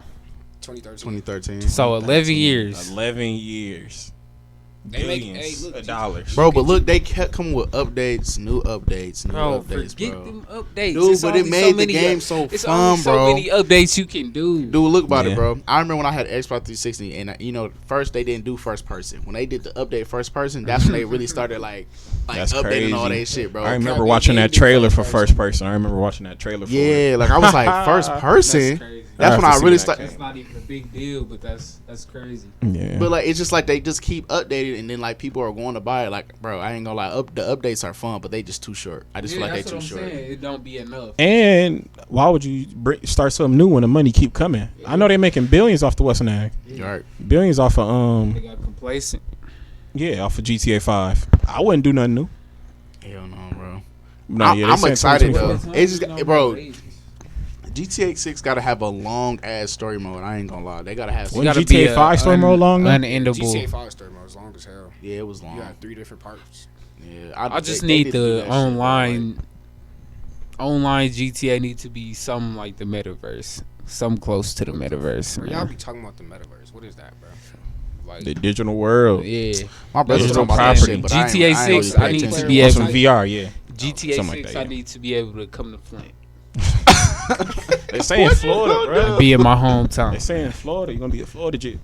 D: 2013.
C: 2013.
A: So 11 years.
B: 11 years. billions of dollars.
C: Bro, but look, they kept coming with updates, new updates,
A: Forget
C: bro.
A: them updates.
C: Dude, but it made the game so
A: it's
C: fun,
A: only so
C: bro.
A: many updates you can do.
C: Dude, look about it, bro. I remember when I had Xbox 360, and first they didn't do first person. When they did the update first person, that's when they really started like
B: That's
C: updating
B: crazy.
C: all that shit, bro.
B: I remember watching that trailer for first person. I remember watching that trailer for it.
C: Like I was like first person.
A: That's crazy.
C: That's when I really started.
A: It's not even a big deal, but that's crazy.
B: Yeah.
C: But like it's just like they just keep updating, and then like people are going to buy it. Like, bro, I ain't gonna lie, the updates are fun, but they just too short. I just feel like they too short.
A: Saying. It don't be enough.
B: And why would you start something new when the money keep coming? I know they're making billions off the Western Ag.
C: Right.
B: Billions off of
A: They got complacent.
B: Yeah, off of GTA 5. I wouldn't do nothing new.
C: Hell no, bro.
B: No,
C: I'm excited though.
B: 2024.
C: It's just, bro. GTA 6 gotta have a long ass story mode. I ain't gonna lie. They gotta have.
B: Wasn't GTA 5 story mode long?
A: Unendable.
D: GTA 5 story mode was long as hell.
C: Yeah, it was long.
D: You got 3 different parts.
C: Yeah,
A: I just need the online. Online GTA need to be something like the metaverse, something close to the metaverse.
D: Bro, y'all
A: Man.
D: be talking about the metaverse. What is that, bro? Like
B: The digital world.
A: Yeah,
C: My brother's
B: Digital
C: talking about that
B: property.
C: shit, but I
A: GTA
C: ain't
A: 6,
C: really
A: I need
C: paying
A: to
C: attention.
A: be
B: On
A: able
B: some
A: to-
B: VR, yeah.
A: GTA
B: Something
A: 6,
B: like that,
A: I
B: yeah.
A: need to be able to come to Flint.
B: They say in Florida, bro.
A: Be in my
B: They
A: hometown.
B: say in Florida, you're gonna be a Florida Jet.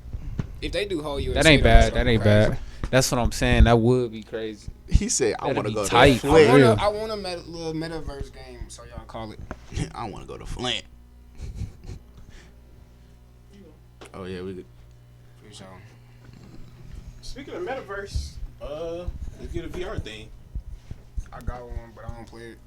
D: if they do whole USA,
A: That ain't
D: that's
A: bad. That
D: gonna
A: ain't
D: be crazy.
A: bad. That's what I'm saying. That would be crazy.
C: He said, "I
A: That'd
C: want to
A: be
C: go
A: tight.
C: to Flint.
A: Real.
D: I want a little metaverse game, so y'all call it.
C: I want to go to Flint." Oh yeah, we could.
D: For sure.
B: Speaking of metaverse, let's get a VR thing.
D: I got one, but I don't play it.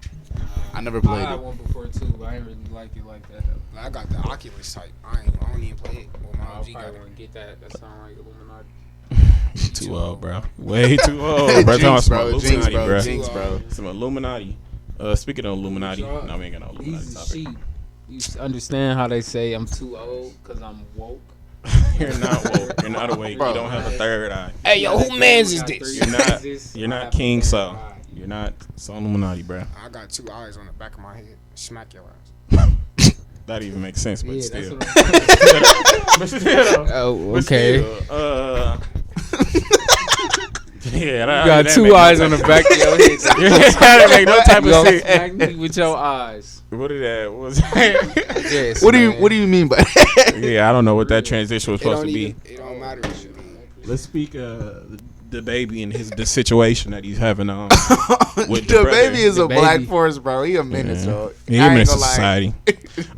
C: I never
A: I
C: played
A: had
C: it.
A: one before too, but I didn't really like it like that. Though.
D: Like, I got the Oculus type. I don't even play it. Well, my
A: I
D: OG got
A: probably
D: it.
A: wouldn't get that. That sound like Illuminati.
B: Too old, bro. Way too old, bro.
C: Jinx,
B: Talking about
C: bro. Jinx,
B: Illuminati,
C: bro.
B: bro.
C: Jinx, bro.
B: Some Illuminati. Speaking of Illuminati, no, we ain't got no Illuminati
A: He's a
B: topic.
A: sheep. You understand how they say I'm too old because I'm woke?
B: You're not woke. You're not awake.
C: Bro.
B: You don't have a third eye.
D: Hey, yo, who mans is this?
B: You're not. You're not King Saul. You're not Saul Illuminati, bro.
D: I got 2 eyes on the back of my head. Smack your ass.
B: That even makes sense, but
A: Yeah,
B: still.
A: that's what I'm
B: But still.
A: Oh,
B: But
A: okay.
B: still, yeah,
A: You got 2 eyes on the back of your head.
B: That make no type
A: You
B: of
A: gonna
B: sense.
A: smack me with your eyes.
B: What did that? What was that?
A: Yes,
C: What do
A: man.
C: you mean by?
B: Yeah, I don't know what that transition was supposed to be.
D: It don't matter what you mean.
B: Let's speak the baby and the situation that he's having with
C: The
B: brother.
C: baby is
A: The
C: a black
A: baby.
C: force, bro. He a menace, bro.
B: Yeah,
C: I
B: him in
C: ain't gonna lie.
B: society.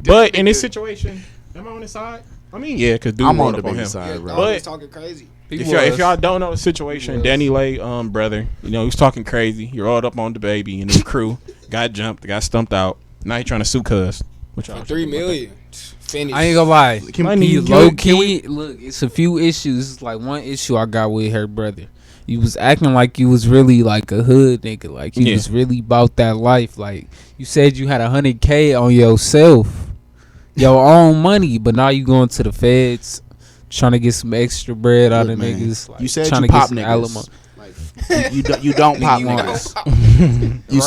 B: But in this situation, am I on his side? I mean, yeah, because dude
C: I'm on
B: rolled
C: the
B: up on
C: baby
B: him.
C: side,
D: Yeah,
C: bro.
D: dog
B: But-
D: was talking crazy.
B: If y'all don't know the situation,
A: was.
B: Danny Lay, brother, he's talking crazy. He rolled up on the baby and his crew, got jumped, got stumped out. Now he trying to sue cuz. Which
D: For $3 million. Finish.
A: I ain't gonna lie.
B: Money,
A: He
B: can
A: low
B: we-
A: key. Look, it's a few issues. It's like one issue I got with her brother. You was acting like you was really like a hood nigga. Like you
B: Yeah.
A: was really about that life. Like you said you had $100K on yourself, your own money, but now you going to the feds trying to get some extra bread out
C: Look,
A: of
C: man,
A: niggas. Like,
C: you said
A: trying
C: you
A: to get
C: pop
A: some
C: niggas.
A: alamo.
C: Like, you don't pop niggas. You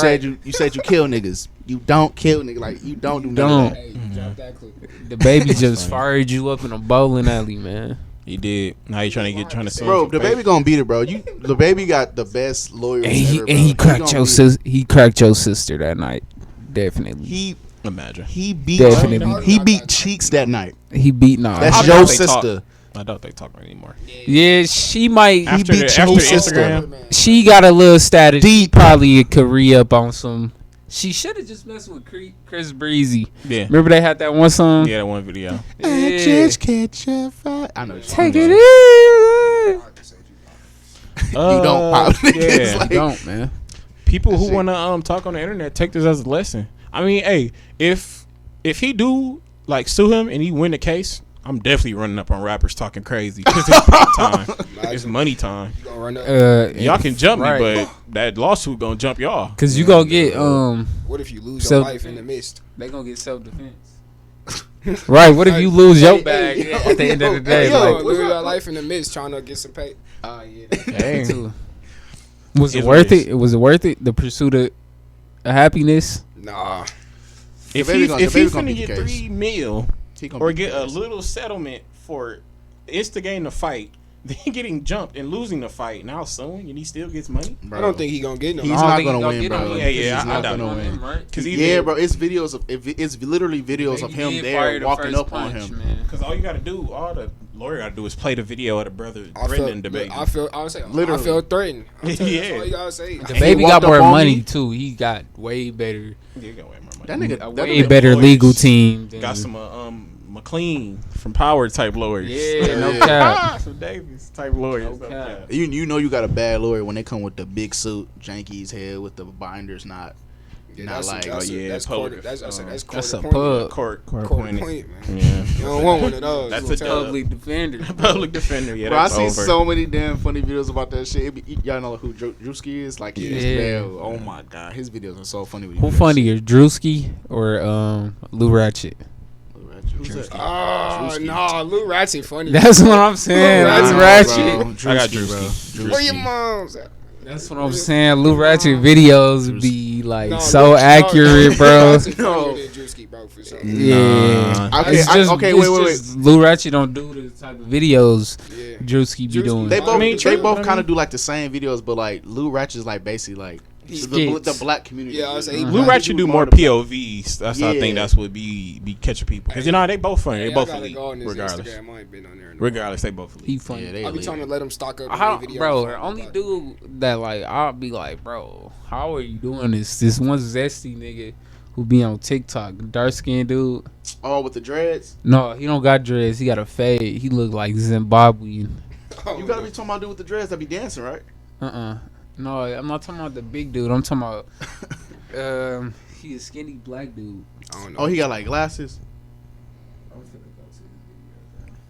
C: said you kill niggas. You don't kill niggas. Like you don't do none of that.
D: Hey, drop that clip.
A: The baby just fired you up in a bowling alley, man.
B: He did. Now he trying to sue.
C: Bro,
B: him
C: the
B: for
C: baby gonna beat it, bro. The baby got the best lawyers
A: And
C: ever, bro.
A: he cracked
C: gonna
A: your
C: beat it.
A: He cracked your sister that night. Definitely.
C: He
B: Imagine.
C: beat
A: Definitely.
C: he beat Cheeks that night.
A: He beat nah.
C: That's
B: I
C: your
B: doubt they
C: sister.
B: I doubt they talk anymore.
A: Yeah, she might.
B: After
C: beat
B: the
C: your sister.
B: Instagram,
A: She got a little status. She
C: Deep.
A: probably could re-up on some. She should have just messed with Chris Breezy.
B: yeah,
A: Remember they had that one song?
B: yeah, that one video.
C: I just catch a fire. I know.
A: Take it easy.
C: You don't pop niggas.
B: Yeah.
C: Like,
A: Don't, man.
B: People who want to talk on the internet, take this as a lesson. I mean, hey, if he do like sue him and he win the case, I'm definitely running up on rappers talking crazy. 'Cause it's big time. It's money time.
D: You gonna run up?
B: Y'all can jump
A: right.
B: me, but that lawsuit gonna jump y'all.
A: Cause you gonna get
D: What if you lose
A: So-
D: your life in the midst?
A: They gonna get self-defense. Right. What if you lose your bag
D: Hey,
A: at the end of the day?
D: Yo,
A: Like,
D: lose your life in the midst trying to get some pay.
A: oh yeah.
B: Dang.
A: Was it
B: It's
A: worth
B: what it
A: it? Was it worth it? The pursuit of happiness.
D: Nah.
B: If
C: baby
B: he
C: gonna-
B: if
C: the
B: he
C: baby gonna
B: finna
C: beat the
B: get
C: case.
B: $3 million
C: He gonna
B: or
C: beat
B: get
C: the
B: a
C: case.
B: little settlement for instigating a fight, then getting jumped and losing the fight, now suing, and he still gets money.
D: Bro. I don't think he gonna get no.
C: He's not gonna win, bro.
B: Yeah,
C: he's not gonna win. Right? Bro, it's videos of it's literally videos of him there walking up on him.
B: Because all you gotta do, all the lawyer gotta do is play the video of the brother threatening Dababy.
D: I feel threatened.
B: Yeah,
D: that's all you gotta say.
A: Dababy got more money too. He got way better.
B: Yeah, he got way more money.
C: That nigga,
A: a way better legal team.
B: Got some McLean from Power type lawyers.
A: Yeah, no cap.
B: Some Davis type lawyers.
A: No cap.
C: You know you got a bad lawyer when they come with the big suit, janky's head with the binders not
D: that's
C: like
D: that's court
B: appointed,
D: man.
B: Yeah,
D: you don't want one of those.
A: That's a public defender.
B: Public defender. Yeah,
C: bro, I see
B: over.
C: so many damn funny videos about that shit. Y'all know who Drewski is? Like, oh my god, his videos are so funny.
A: Who funnier, Drewski or Lou Ratchet?
D: Oh no, Lou Ratchet funny.
A: That's what I'm saying. That's Ratchet.
B: I got Drewski.
D: Where your mom's at?
A: That's what I'm saying. Lou Ratchet videos be like so accurate, bro. Yeah.
C: Wait.
A: Lou Ratchet don't do the type of videos Drewski be doing.
C: They both kind of do like the same videos, but like Lou Ratchet's like basically like the black community.
D: Yeah, I was saying
B: Lou Ratchet do more POVs. That's I think that's what be catching people. Because they both funny. They both elite. Regardless, they both elite.
A: He funny.
C: Yeah,
D: I be trying to let him stock up.
A: Bro, the only dude that like I'll be like, bro, how are you doing this? This one zesty nigga who be on TikTok, dark skinned dude.
C: Oh, with the dreads?
A: No, he don't got dreads. He got a fade. He look like Zimbabwean.
C: You gotta be talking about dude with the dreads that be dancing, right?
A: No, I'm not talking about the big dude. I'm talking about he a skinny black dude.
D: I don't know.
C: Oh, he got like glasses.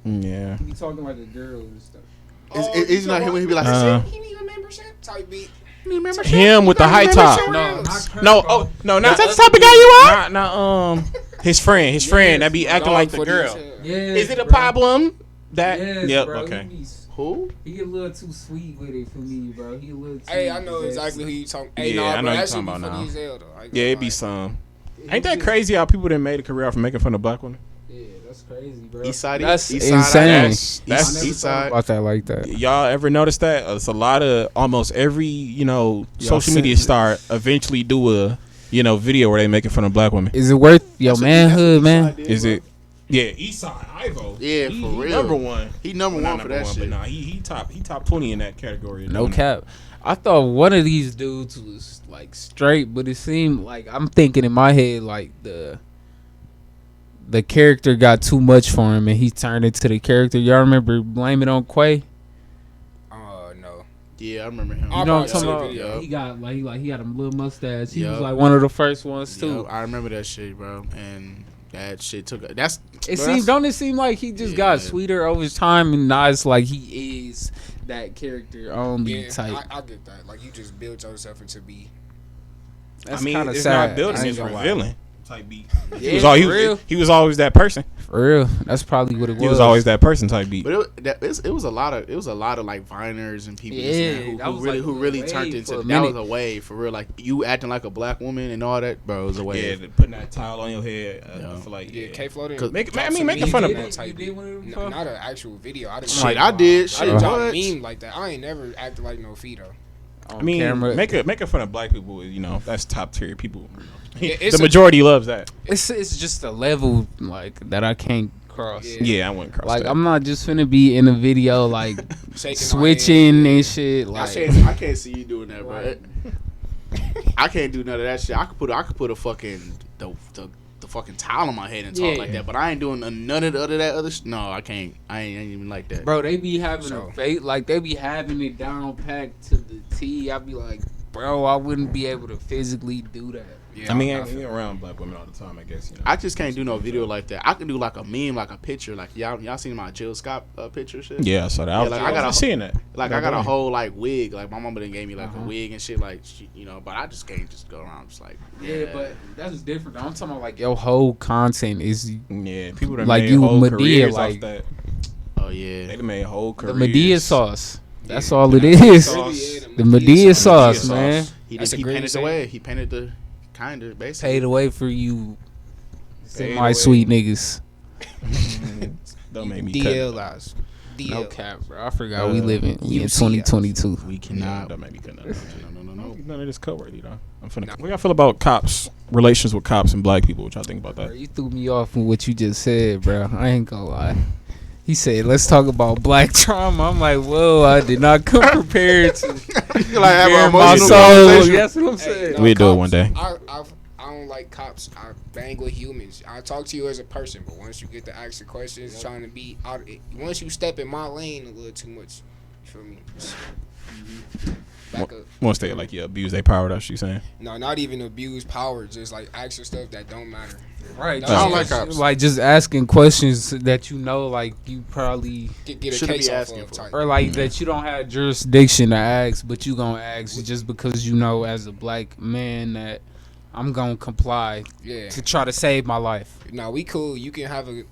B: Yeah.
A: He be talking like a girl and stuff.
C: Is not him when he be like,
D: he need a membership type beat.
B: Him with the high top. No, not that's the type of guy you are. Not his friend that be acting like the girl.
A: Yeah.
B: Is it a problem? That yep.
A: Bro,
B: Okay.
C: Who?
A: He a little too sweet with it for me, bro. He a little too.
D: Hey, I know exactly who you talking. Hey,
B: I know
D: that
B: you talking
D: shit be
B: about
D: funny
B: now.
D: as hell, though.
B: Yeah, it be some. Ain't that crazy how people that made a career off making fun of black women?
A: Yeah, that's crazy, bro.
C: Eastside.
A: That's
C: insane.
B: That's
C: Eastside.
A: About that like that.
B: Y'all ever notice that? It's a lot of almost every social media star eventually do a video where they making fun of black women.
A: Is it worth your manhood, man?
B: Is it? Yeah, Eastside, Ivo.
C: Yeah, for real.
B: He number one.
C: He number one for that shit.
B: But nah, he top 20 in that category.
A: No cap. I thought one of these dudes was like straight, but it seemed like I'm thinking in my head like the character got too much for him and he turned into the character. Y'all remember Blame It on Quay?
D: No.
C: Yeah, I remember him.
A: You know what I'm talking about?
C: Yep.
A: He got he had a little mustache. He was like one of the first ones too.
C: Yep, I remember that shit, bro. And that shit took
A: don't it seem like he just got sweeter over time and now it's like he is that character only type.
D: I get that. Like you just build yourself into be.
A: That's
B: it's
A: sad.
B: not building, it's revealing type beat.
A: Yeah,
B: he was always that person.
A: For real, that's probably what it was.
B: He was always that person type beat.
C: But it was a lot of like Viners and people who really turned into that was a wave for real. Like you acting like a black woman and all that, bro. It was a wave.
B: Yeah, putting that towel on your head. I feel like
D: Kflow
C: didn't.
B: Making fun of
D: that. You did one of them? Not an actual video. I didn't.
C: Shit, I did.
D: I didn't drop a meme like that. I ain't never acted like no Fido.
B: Making fun of black people is that's top tier people.
A: The
B: majority loves that.
A: It's just a level like that I can't cross.
B: Yeah, I wouldn't cross.
A: Like
B: that.
A: I'm not just finna be in a video like switching and shit. Like
C: I can't see you doing that, bro. I can't do none of that shit. I could put a fucking the fucking towel on my head and talk like that, but I ain't doing none of that other shit. No, I can't. I ain't even like that.
A: Bro, they be having a fate, like they be having it down packed to the T. I be like, bro, I wouldn't be able to physically do that.
B: Yeah, I ain't around black women all the time, I guess.
C: I just can't do no video like that. I can do like a meme, like a picture. Like y'all seen my Jill Scott picture shit?
B: Yeah, I saw that. I got seeing that.
C: Like I got a whole like wig. Like my mama done gave me like a wig and shit. Like but I just can't just go around just like
A: but that's different. I'm talking about like your whole content is
B: people that
A: like
B: made
A: you
B: whole
A: Medea
B: like
A: off
B: that.
C: Oh yeah,
B: they made whole careers.
A: The Medea sauce. That's all it is. The Medea sauce, man.
C: He painted the way. He painted the. Kinda, basically.
A: Paid away for you semi-sweet niggas.
B: Don't make me
D: DLs.
A: No cap, bro. I forgot we live in 2022.
B: We cannot. That maybe couldn't. No. None of this co-worthy though. I'm finna. What y'all feel about cops? Relations with cops and black people. What y'all think about that?
A: Bro, you threw me off with what you just said, bro. I ain't gonna lie. He said, "Let's talk about black trauma." I'm like, "Whoa, I did not come prepared to
C: have
A: my soul." That's what I'm saying.
B: We'll do it one day.
D: I don't like cops. I bang with humans. I talk to you as a person, but once you get to ask the questions, trying to be out of it, once you step in my lane a little too much, you feel me? Back up.
B: Once they like abuse their power, that's what you saying?
D: No, not even abuse power. Just like asking stuff that don't matter.
A: Right.
C: I don't like cops.
A: Like just asking questions that you know, like you probably
D: get a case off of type.
A: Or like that you don't have jurisdiction to ask, but you gonna ask just because you know as a black man that I'm gonna comply to try to save my life.
D: No, we cool. You can have a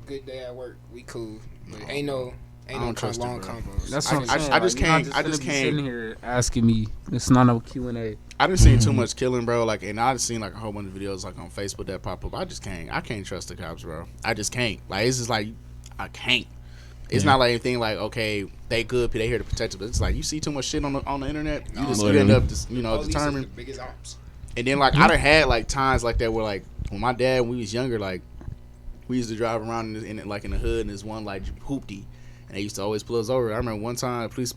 D: good day at work. We cool. But ain't no long combos.
A: That's what I'm saying.
C: I just can't
A: sitting here asking me. It's not no Q&A.
C: I done seen too much killing, bro. Like, and I done seen like a whole bunch of videos like on Facebook that pop up. I can't trust the cops, bro. I just can't. Like, it's just like I can't. It's not like anything like, okay, they good, they here to protect us. But it's like you see too much shit on the internet. You just end up determined.
D: The biggest ops.
C: And then like I done had like times like that where like when my dad when we was younger, like we used to drive around in the hood and there's one like hoopty. And they used to always pull us over. I remember one time the police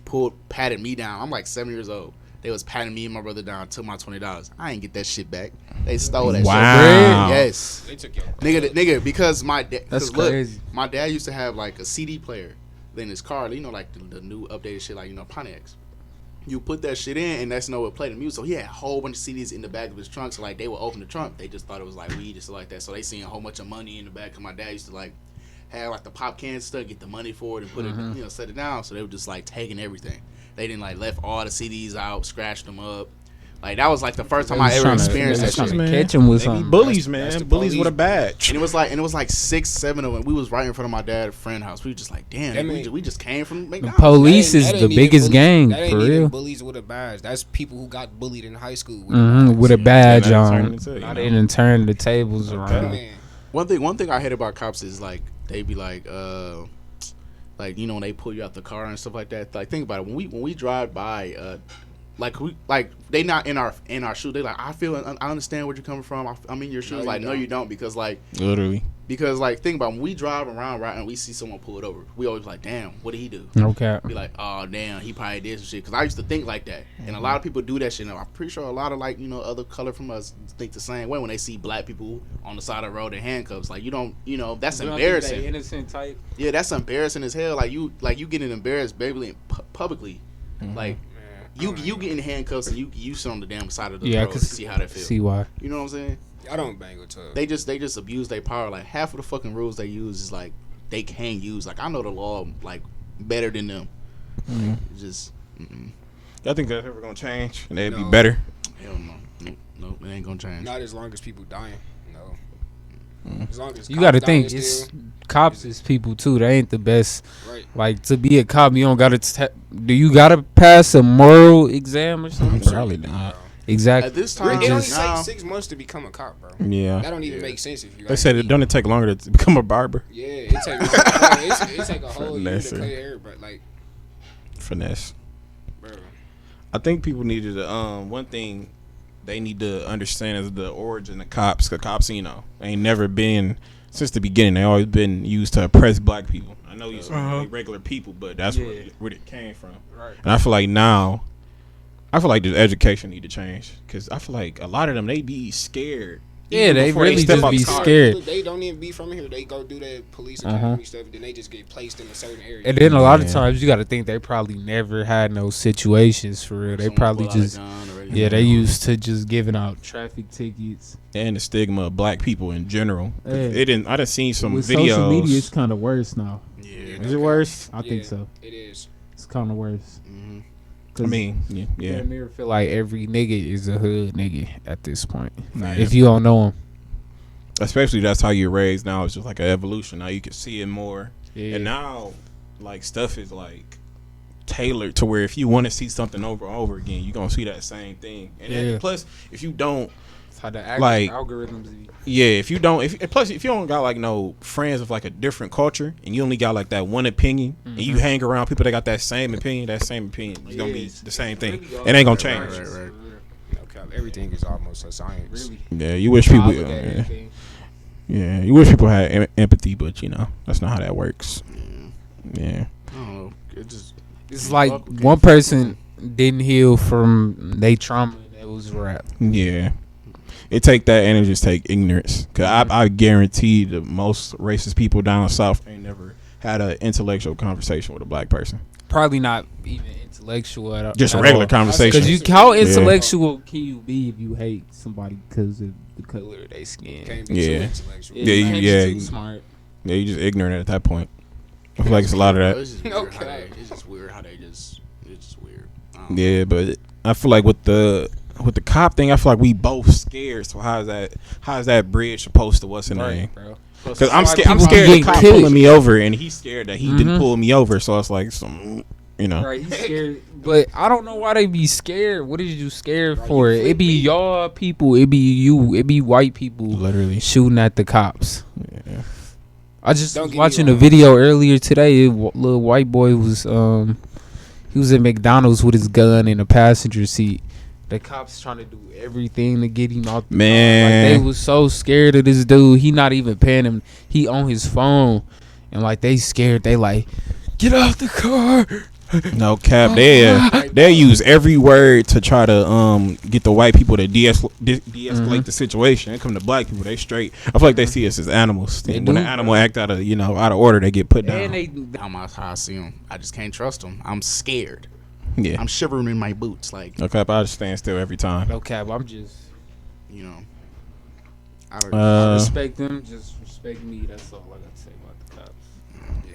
C: patted me down. I'm like 7 years old. They was patting me and my brother down, took my $20. I ain't get that shit back. They stole that shit.
B: Wow.
C: Yes.
D: They took your
C: nigga, because my dad.
A: That's crazy.
C: My dad used to have like a CD player in his car. You know, like the new updated shit, like Pontiacs. You put that shit in, and that's what played the music. So he had a whole bunch of CDs in the back of his trunk. So like they would open the trunk, they just thought it was like weed, just like that. So they seen a whole bunch of money in the back. Cause my dad used to like have like the pop can stuff, get the money for it, and put it, set it down. So they were just like taking everything. They didn't like left all the CDs out, scratched them up. Like that was like the first time I ever experienced that shit.
A: Catch them with something.
B: Bullies, man. Bullies with a badge.
C: And it was like 6, 7 of them. We was right in front of my dad's friend house. We were just like, damn, we just came from McDonald's.
A: The police is the biggest gang,
D: that ain't
A: for
D: even
A: real.
D: Bullies with a badge. That's people who got bullied in high school
A: With a badge on.
B: They
A: didn't turn the tables around.
D: Man.
C: One thing I hate about cops is like they be like when they pull you out the car and stuff like that. Like think about it, when we drive by they not in our shoes. They like I understand where you're coming from. I'm in your shoes. No, you don't because like
B: literally.
C: Because like think about it, when we drive around right and we see someone pull it over, we always like, damn, what did he do?
A: Okay.
C: Be like, oh damn, he probably did some shit. Because I used to think like that, and a lot of people do that shit. And I'm pretty sure a lot of other color from us think the same way when they see black people on the side of the road in handcuffs. Like that's embarrassing.
A: Innocent type.
C: Yeah, that's embarrassing as hell. Like you getting embarrassed publicly, like. You get in handcuffs and you sit on the damn side of the road to see how that feels.
A: See why?
C: You know what I'm saying?
D: I don't bang with tub.
C: They just abuse their power. Like half of the fucking rules they use is like they can't use. Like I know the law like better than them. Just.
B: I think that's ever gonna change and they'd be better.
C: Hell no, it ain't gonna change.
D: Not as long as people dying. No. As long as
A: you got to think cops is people too. They ain't the best.
D: Right.
A: Like to be a cop, you don't got to. Do you got to pass a moral exam or something?
B: Probably not.
A: Exactly.
C: At this time,
D: it only takes 6 months to become a cop, bro.
B: Yeah.
D: That don't even make sense if you.
B: They said it don't take longer to become a barber.
D: Yeah, it take a whole year to cut hair, but like.
B: Finesse.
D: Bro.
B: I think people needed to one thing they need to understand is the origin of cops. Cause cops, ain't never been since the beginning. They always been used to oppress black people. I know these are regular people, but that's where it came from.
A: Right.
B: And I feel like now, this education need to change because I feel like a lot of them they be scared.
A: Yeah, they really just be scared.
D: They don't even be from here. They go do that police academy stuff, then they just get placed in a certain area.
A: And then a lot of times you got to think they probably never had no situations for real. They probably just they used to just giving out traffic tickets
B: and the stigma of black people in general. I done seen some
A: with
B: videos.
A: Social media, it's kind of worse now.
C: Yeah,
A: is it worse? I think so.
D: It is.
A: It's kind of worse.
B: I mean, yeah.
A: I feel like every nigga is a hood nigga at this point. If you don't know him.
B: Especially that's how you're raised now. It's just like an evolution. Now you can see it more.
A: Yeah.
B: And now, like, stuff is, like, tailored to where if you want to see something over and over again, you're going to see that same thing. And then, plus, if you don't
A: That's how the
B: like
A: algorithms be.
B: Yeah, if you don't, plus if you don't got like no friends of like a different culture, and you only got like that one opinion, and you hang around people that got that same opinion is gonna be the same thing. It ain't gonna change.
C: Right.
D: Okay, everything is almost a science.
A: Really?
B: Yeah, you wish people. Yeah, you wish people had empathy, but that's not how that works. Yeah.
C: I don't know.
A: It's like one person didn't heal from their trauma. That was rap.
B: Yeah. It take that and it just take ignorance. Cause I guarantee the most racist people down south ain't never had an intellectual conversation with a black person.
A: Probably not even intellectual at all.
B: Just a regular conversation.
A: Because how intellectual can you be if you hate somebody because of the color of their skin?
D: Can't be too intellectual.
A: Too smart.
B: Yeah, you just ignorant at that point. I feel like it's a lot of that.
C: It's just weird how they just. It's just weird.
B: Yeah, but I feel like with the cop thing, I feel like we both scared. So how is that bridge supposed to what's in the name? Because I'm scared of the cop pulling me over, and he's scared that he didn't pull me over. So it's like some,
A: Right, he's scared. But I don't know why they be scared. What is you scared for? It be y'all people. It be you. It be white people
B: literally
A: shooting at the cops.
B: Yeah.
A: I just was watching a video earlier today. A little white boy was he was at McDonald's with his gun in the passenger seat. The cops trying to do everything to get him out the car. Like, they was so scared of this dude. He not even paying him. He on his phone. And like they scared. They like, get out the car.
B: No cap. They use every word to try to get the white people to de-escalate the situation. They come to black people, they straight. I feel like they see us as animals. When an animal act out of order, they get put down.
C: That's how I see them. I just can't trust them. I'm scared.
B: Yeah,
C: I'm shivering in my boots. Like,
B: no cap, I just stand still every time.
A: No cap, I'm just,
C: I
A: respect them. Just respect me. That's all I got to say about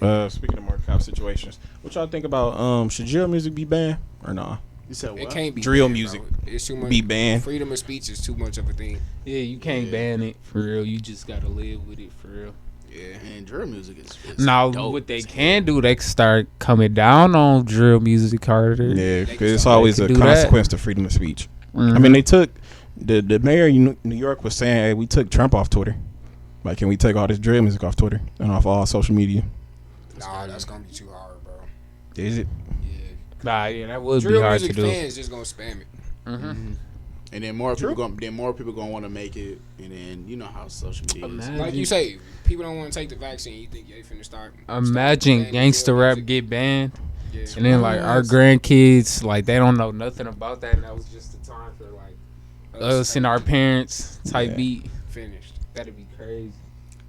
A: the cops.
B: Speaking of more cop situations, what y'all think about should drill music be banned or nah?
C: You said what?
D: It can't be
B: drill
D: banned,
B: music.
D: Bro. It's too much.
B: Be banned.
D: Freedom of speech is too much of a thing.
A: Yeah, you can't ban it for real. You just gotta live with it for real.
C: Yeah, and drill music is
A: now
C: dope.
A: what they can do, they can start coming down on drill music harder.
B: Yeah, because it's always a consequence to freedom of speech.
A: Mm-hmm.
B: I mean, they took the mayor of New York was saying, "Hey, we took Trump off Twitter. Like, can we take all this drill music off Twitter and off all social media?"
D: Nah, that's gonna be too hard, bro.
B: Is it?
A: Yeah, that would
D: drill
A: be hard to
D: music
A: do.
D: Fans just gonna spam it.
C: And then more people gonna want to make it, and then you know how social media is.
D: Like you say, people don't want to take the vaccine. You think they finna start?
A: Imagine gangster rap get banned,
D: yeah.
A: and then like our grandkids, like they don't know nothing about that, and that was just the time for like us and our parents type beat.
D: Finished.
A: That'd be crazy.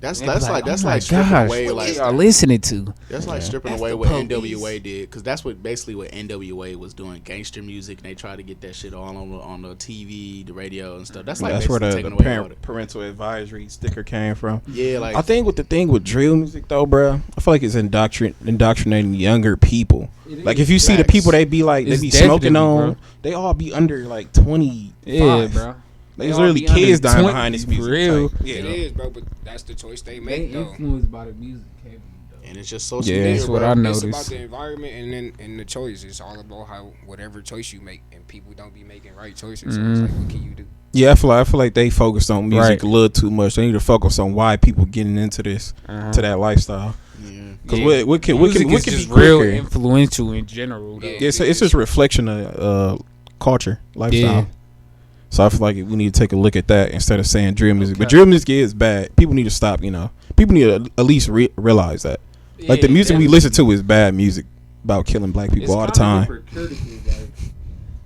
C: That's
A: like
C: stripping away
A: what
C: like
A: y'all listening to.
C: That's like stripping away what NWA did, because that's basically what NWA was doing, gangster music, and they tried to get that shit all on the TV, the radio, and stuff. That's like
B: that's where
C: taking
B: the
C: away
B: parental advisory sticker came from.
C: Yeah, like
B: I think with the thing with drill music though, bro, I feel like it's indoctrinating younger people. Like if you see the people they be like they be smoking on,
A: bro.
B: they all be under like 25.
A: Yeah, bro.
B: There's literally kids dying behind this music.
A: Real.
B: Yeah,
D: it is, bro. But that's the choice they make.
A: They influenced by the music, heavy, though.
C: And it's just social
B: media.
A: That's what I noticed.
D: It's about the environment and the choice. It's all about how whatever choice you make, and people don't be making right choices. So it's like, what can you do?
B: Yeah, I feel like they focus on music a little too much. They need to focus on why people getting into this to that lifestyle. Because what can
A: just
B: be
A: real
B: quicker?
A: Influential in general. Though.
B: It's just a reflection of culture, lifestyle.
A: Yeah.
B: So I feel like we need to take a look at that instead of saying drill music. But drill music is bad. People need to stop. People need to at least realize that. Like the music we listen to is bad music about killing black people all the time.
A: Like,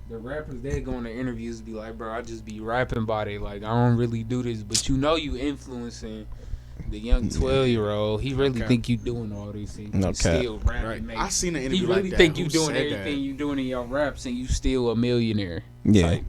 A: the rappers, they go in the interviews be like, bro, I just be rapping about it. Like, I don't really do this. But you influencing the young 12-year-old. He really think you doing all these things.
B: No
A: you
B: cap.
A: still rapping.
C: Right. I seen an interview
A: He really
C: like that.
A: think you doing everything you doing in your raps and you still a millionaire.
B: Yeah.
A: Like,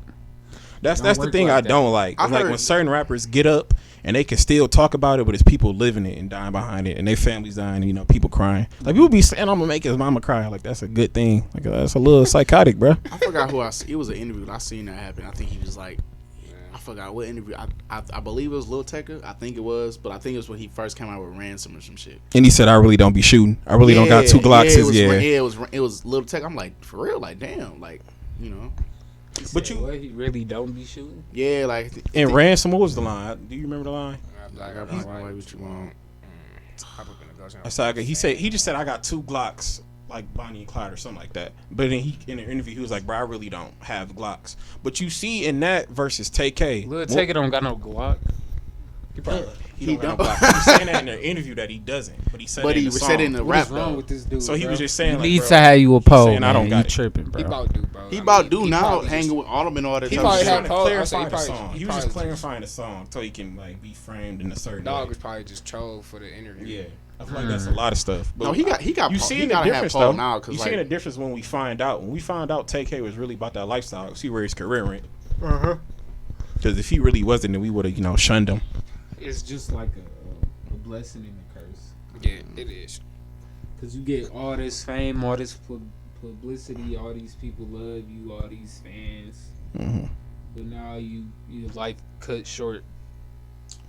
B: that's the thing
A: like
B: I don't like. It's like when certain rappers get up and they can still talk about it, but it's people living it and dying behind it, and their families dying, people crying. Like people be saying, "I'm gonna make his mama cry." Like that's a good thing. Like that's a little psychotic, bro.
C: I forgot who it was an interview that I seen that happen. I think he was like, I forgot what interview. I believe it was Lil Tecca. I think it was, but I think it was when he first came out with Ransom or some shit.
B: And he said, "I really don't be shooting. I really don't got two Glocks."
C: It was Lil Tecca. I'm like, for real, like damn, like
B: But you,
A: what, he really don't be shooting?
C: Yeah, like
B: and Ransom, what was the line? Do you remember the line?
D: Black, I what you want.
B: He just said I got 2 Glocks like Bonnie and Clyde or something like that. But then in an interview he was like, bro, I really don't have Glocks. But you see in that versus TK,
A: Lil TK don't got no Glock.
B: He don't got no Glock. He's saying that in an interview that he doesn't, but he said it in the song.
C: said it in the rap.
A: What's wrong with this dude?
B: So he was just saying,
A: he
B: like,
A: needs
B: bro,
A: to have you a pole.
B: saying, I don't got
A: you
B: it.
A: tripping, bro.
D: He about to, bro.
C: He about to now,
D: probably
C: hanging with all them and all that.
D: He
C: type
D: probably
C: of
D: had
C: shit.
D: pole.
B: clarify the song.
D: He
B: He was just clarifying the song so he can like be framed in a certain
D: Dog
B: way.
D: was probably just trolled for the interview.
B: Yeah. I feel like that's a lot of stuff. But
C: No, he got.
B: you
C: You
B: seeing the
C: gotta have
B: difference
C: Paul
B: though.
C: now
B: You
C: because
B: seeing the
C: like
B: difference when we find out. When we found out TK was really about that lifestyle. See where his career went. Because if he really wasn't, then we would have shunned him.
A: It's just like a blessing and a curse.
D: Yeah, it is.
A: Because you get all this fame, all this publicity, all these people love you, all these fans.
B: Mm-hmm.
A: But now you life cut short.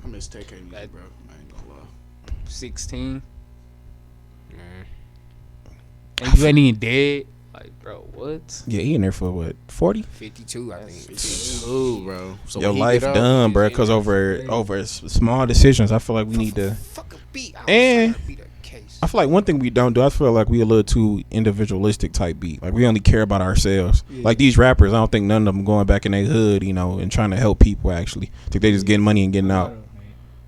C: I miss TK music, bro. I ain't gonna lie.
A: 16. And you ain't even dead. Like, bro, what?
B: Yeah, he in there for what, 40?
D: 52, I think.
C: 52, bro. So
B: Your
C: when he
B: life
C: get up,
B: done, bro.
D: he's
B: Because over small decisions, I feel like we need to.
D: Fuck a beat.
B: And
D: beat a case.
B: I feel like one thing we don't do, I feel like we a little too individualistic type beat. Like we only care about ourselves.
A: Yeah.
B: Like these rappers, I don't think none of them going back in their hood, and trying to help people actually. I think they just getting money and getting out.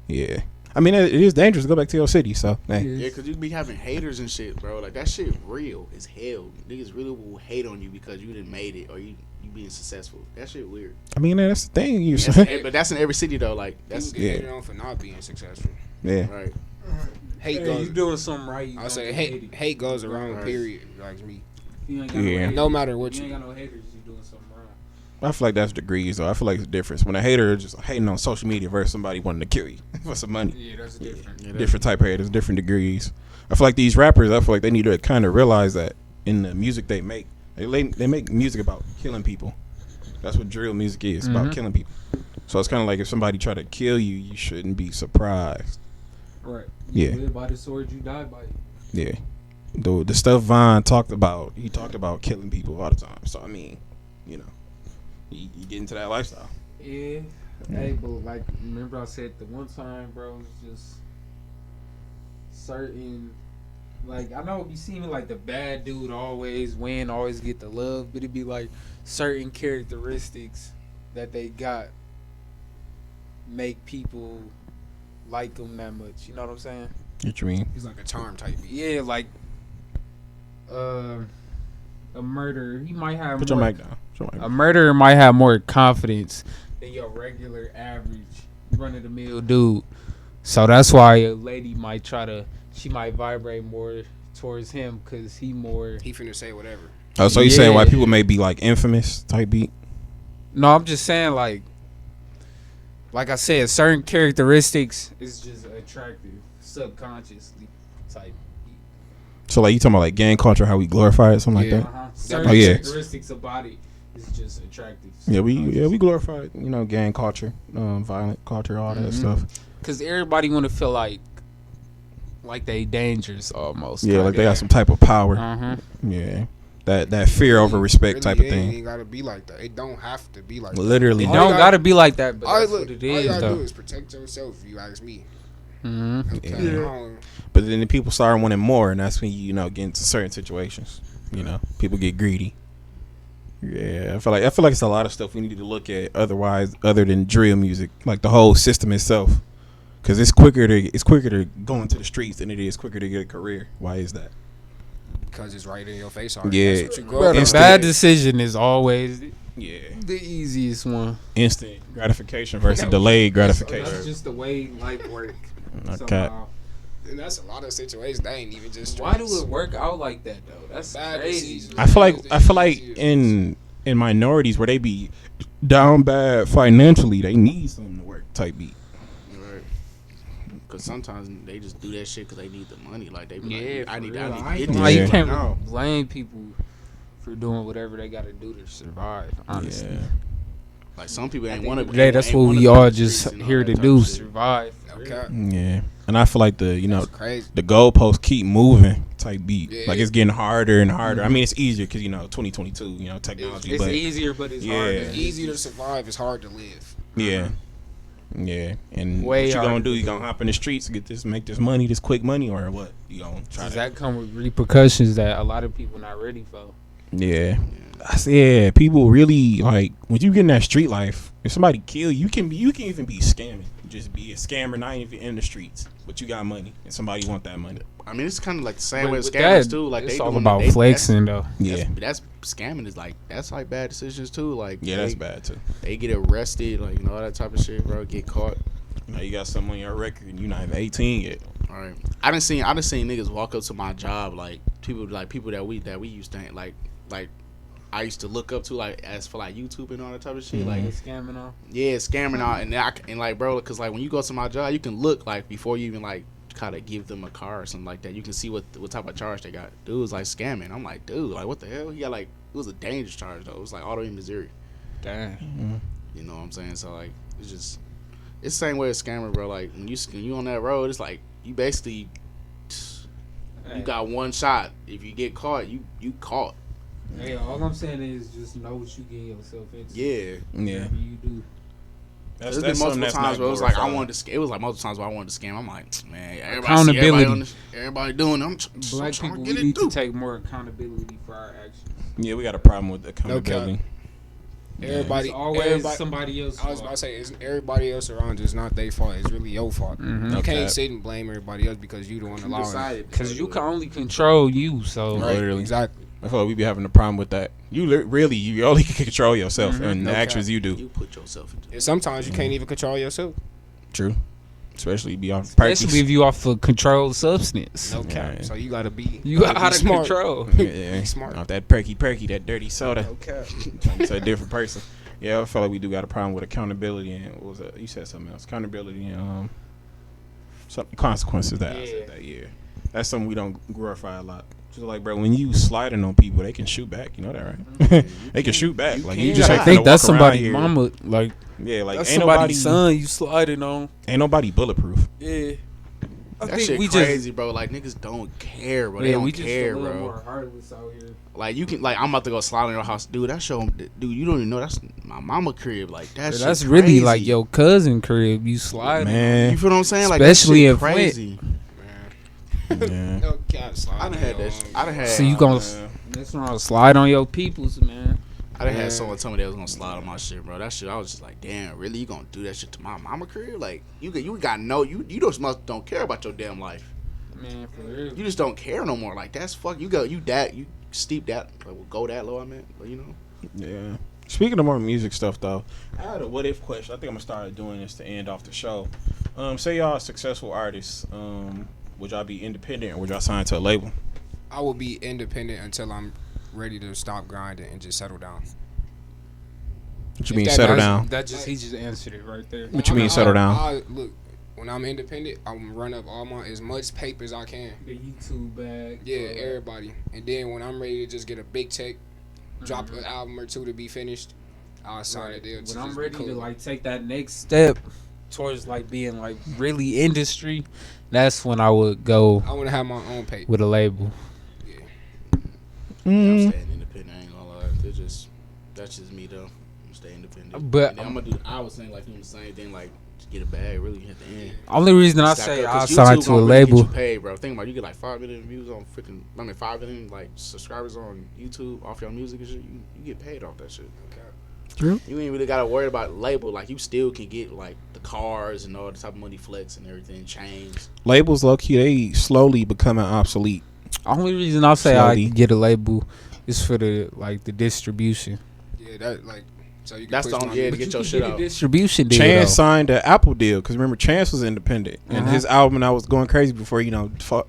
B: Yeah. I mean, it is dangerous to go back to your city, so. Hey.
C: Yeah, because you be having haters and shit, bro. Like, that shit real as hell. Niggas really will hate on you because you done made it or you being successful. That shit weird.
B: I mean, that's the thing.
C: But that's in every city, though. Like, that's...
D: People get hated on for not being successful.
B: Yeah.
C: Right.
D: Hate
A: Hey,
D: goes...
A: you doing something right.
D: I'll say hate goes around, period. Like me.
A: You ain't got
B: Yeah.
D: No matter what
A: you
D: you...
A: ain't got no haters, you doing something wrong.
B: I feel like that's degrees, though. I feel like it's a difference. When a hater is just hating on social media versus somebody wanting to kill you for some money.
A: Yeah, that's different.
C: Yeah,
B: Different type of haters, different degrees. I feel like these rappers, I feel like they need to kind of realize that in the music they make make music about killing people. That's what drill music is, about killing people. So it's kind of like if somebody try to kill you, you shouldn't be surprised.
A: Right.
B: Yeah.
A: You live by the sword, you die by it.
B: Yeah. The stuff Vine talked about, he talked about killing people all the time. So, I mean, you get into that lifestyle.
A: Yeah. Hey, but like, remember I said the one time, bro, it's just certain, like, I know it be seeming like the bad dude always win, always get the love, but it be like certain characteristics that they got make people like them that much. You know what I'm saying?
B: What you mean?
D: He's like a charm type beat.
A: Yeah, like a murderer, he might have
B: Put your
A: more,
B: mic down.
A: a murderer might have more confidence than your regular average run of the mill dude. So that's why a lady might she might vibrate more towards him because he
D: finna say whatever.
B: Oh, so you saying why people may be like infamous type beat?
A: No, I'm just saying like I said, certain characteristics is just attractive subconsciously type.
B: So like you talking about like gang culture, how we glorify it, something like that?
A: Certain characteristics about it is just attractive.
B: Yeah, we glorify gang culture, violent culture, all that stuff.
A: Cause everybody want to feel like they dangerous almost.
B: Yeah, like they got some type of power. Yeah, that fear over respect type of
D: It
B: thing.
D: ain't gotta be like that. It don't have to be like
B: Literally,
A: It don't gotta be like that, but that's what it
D: all you
A: is
D: gotta
A: though.
D: do is protect yourself. If you ask me.
B: Yeah. But then the people start wanting more, and that's when you get into certain situations. People get greedy. Yeah, I feel like it's a lot of stuff we need to look at. Other than drill music, like the whole system itself, because it's quicker to go into the streets than it is quicker to get a career. Why is that?
D: Because it's right in your face already.
B: Yeah,
D: That's what you grow up
A: A bad decision is always the easiest one.
B: Instant gratification versus delayed gratification.
A: That's just the way life works.
B: Okay.
D: And that's a lot of situations that ain't even just.
A: Why do it work out like that though? That's
D: Bad
A: crazy.
D: decisions.
B: I feel like in minorities where they be down bad financially, they need something to work type beat.
C: Right. Because sometimes they just do that shit because they need the money. Like they be
A: Yeah,
C: like, I need
A: for real.
C: to
A: I
C: get
A: ain't
C: this.
A: gonna lie, you
B: Yeah.
A: can't blame people for doing whatever they got to do to survive. Honestly,
B: Yeah.
C: Like some people ain't want to.
A: today that's what we all just here to do: survive.
D: Okay.
B: Yeah, and I feel like the
D: That's crazy.
B: the goalposts keep moving type beat.
D: Yeah.
B: Like it's getting harder and harder. I mean, it's easier because 2022, technology.
A: It's
B: but
A: easier, but it's
B: yeah.
A: harder.
D: It's easier to survive. It's hard to live.
B: Yeah. Yeah, and
A: Way
B: what you gonna
A: harder
B: do?
A: to
B: You
A: do.
B: gonna hop in the streets to make this money, this quick money, or what? You gonna try
A: Does
B: to?
A: that come with repercussions that a lot of people not ready for?
B: Yeah. Yeah, people really like when you get in that street life. If somebody kill you, you can even be scamming. Just be a scammer, not even in the streets, but you got money and somebody want that money.
C: I mean, it's kind of like the same
A: But
C: way with
A: with
C: scammers
A: that,
C: too. Like
A: it's
C: they
A: all
C: doing
A: about flexing though.
B: Yeah,
C: that's scamming is like that's like bad decisions too. Like
B: yeah, that's bad too.
C: They get arrested, like all that type of shit, bro. Get caught.
B: Now you got something on your record and you're not even 18 yet.
C: All right, I done seen niggas walk up to my job like people that we used to like I used to look up to like as for like YouTube and all that type of shit. Like
A: Scamming on.
C: yeah, scamming out and like bro, because like when you go to my job, you can look like before you even like kind of give them a car or something like that. You can see what type of charge they got. Dude was like scamming. I'm like, dude, like what the hell? He got like it was a dangerous charge though. It was like all the way in Missouri.
A: Damn.
C: You know what I'm saying? So like it's just it's the same way as scammer, bro. Like when you on that road, it's like you basically you got one shot. If you get caught, you caught.
A: Hey, all I'm saying is just know what you getting yourself into.
C: Yeah.
A: Whatever you do.
C: There's been multiple times where it was like I wanted to. It was like multiple times where I wanted to scam. I'm like, man,
A: Accountability.
C: Everybody doing.
A: Black people, we need to take more accountability for our actions.
B: Yeah, we got a problem with accountability.
D: Everybody,
A: It's always
D: everybody,
A: somebody else.
D: I was about to say, it's everybody else around you. It's not their fault. It's really your fault. You can't sit and blame everybody else because you the one allowing it.
A: Because you can only control you. So
B: Right. Literally.
D: Exactly.
B: I feel like we be having a problem with that. You only can control yourself and the actions you do.
C: You put yourself into.
D: And sometimes you can't even control yourself.
B: True. Especially be off
A: especially if you off a contred substance.
D: No cap.
B: Yeah.
D: So you gotta be.
A: You got out of
D: smart.
A: control.
B: Yeah,
D: Be smart.
B: Off that perky, that dirty soda.
D: No cap.
B: It's a different person. Yeah, I feel like we do got a problem with accountability and what was it? You said something else. Accountability and some consequences that I said that. Yeah, that's something we don't glorify a lot. Just like, bro, when you sliding on people, they can shoot back. You know that, right? They can shoot back. Like you just
A: I
B: ain't
A: think
B: finna
A: that's
B: walk around
A: somebody's
B: here.
A: mama. Like
B: Yeah, like
A: that's
B: ain't nobody
A: somebody's son you sliding on.
B: Ain't nobody bulletproof.
A: Yeah. I
C: That
A: think
C: shit
A: we
C: crazy, bro. Like niggas don't care, bro. They don't
A: we
C: care,
A: just a little
C: bro.
A: more heartless out here.
C: Like you can, like I'm about to go slide in your house, dude. That show, dude. You don't even know that's my mama crib. Like that.
A: That's
C: shit
A: really
C: crazy.
A: like your cousin crib. You sliding,
B: Man.
C: You feel what I'm saying? Like
A: Especially
C: that
A: in
C: shit crazy.
B: Yeah.
D: No cap.
C: I done had that. I done had.
A: So you gonna that's wrong. Slide on your peoples, man.
C: I done had someone tell me they was gonna slide on my shit, bro. That shit, I was just like, damn, really? You gonna do that shit to my mama crib? Like you got no, you just must don't care about your damn life.
A: Man, for real.
C: You just don't care no more. Like that's fuck. You steep that, like, go that low. I mean, but you know.
B: Yeah. Speaking of more music stuff, though, I had a what if question. I think I'm gonna start doing this to end off the show. Say y'all successful artists. Would y'all be independent or would y'all sign to a label?
D: I will be independent until I'm ready to stop grinding and just settle down.
B: What you mean settle down?
A: That just he just answered it right there.
B: What you mean settle down?
D: Look, when I'm independent, I'm run up as much paper as I can.
A: The YouTube bag.
D: Yeah, everybody. And then when I'm ready to just get a big check, drop an album or two to be finished, I'll sign a deal.
A: When I'm ready to like take that next step towards like being like really industry, that's when I would go
D: I want to have my own paper.
A: with a label.
C: Yeah, I'm staying independent. I ain't gonna lie. That's just me though. I'm gonna stay independent.
A: But
C: and then I'm gonna do. I was saying like doing the same thing, like just get a bag really at the end.
A: Only reason I
C: Stack
A: say
C: up,
A: I
C: 'cause
A: sign
C: YouTube
A: to a
C: gonna really get
A: label.
C: you paid, bro. Think about it, you get like 5 million views on freaking. 5 million like subscribers on YouTube off your music and shit. You get paid off that shit.
B: True.
C: You ain't really gotta worry about label. Like you still can get like the cars and all the type of money flex and everything. Chains.
B: Labels, low key, they slowly becoming obsolete.
A: Only reason I say
B: Slowly.
A: I get a label is for the distribution.
D: Yeah, that like so you can
C: That's
D: push
C: the
D: my
C: only yeah to
D: music.
C: get your shit out.
A: Distribution deal.
B: Chance
A: though.
B: signed an Apple deal because remember Chance was independent and his album that was going crazy before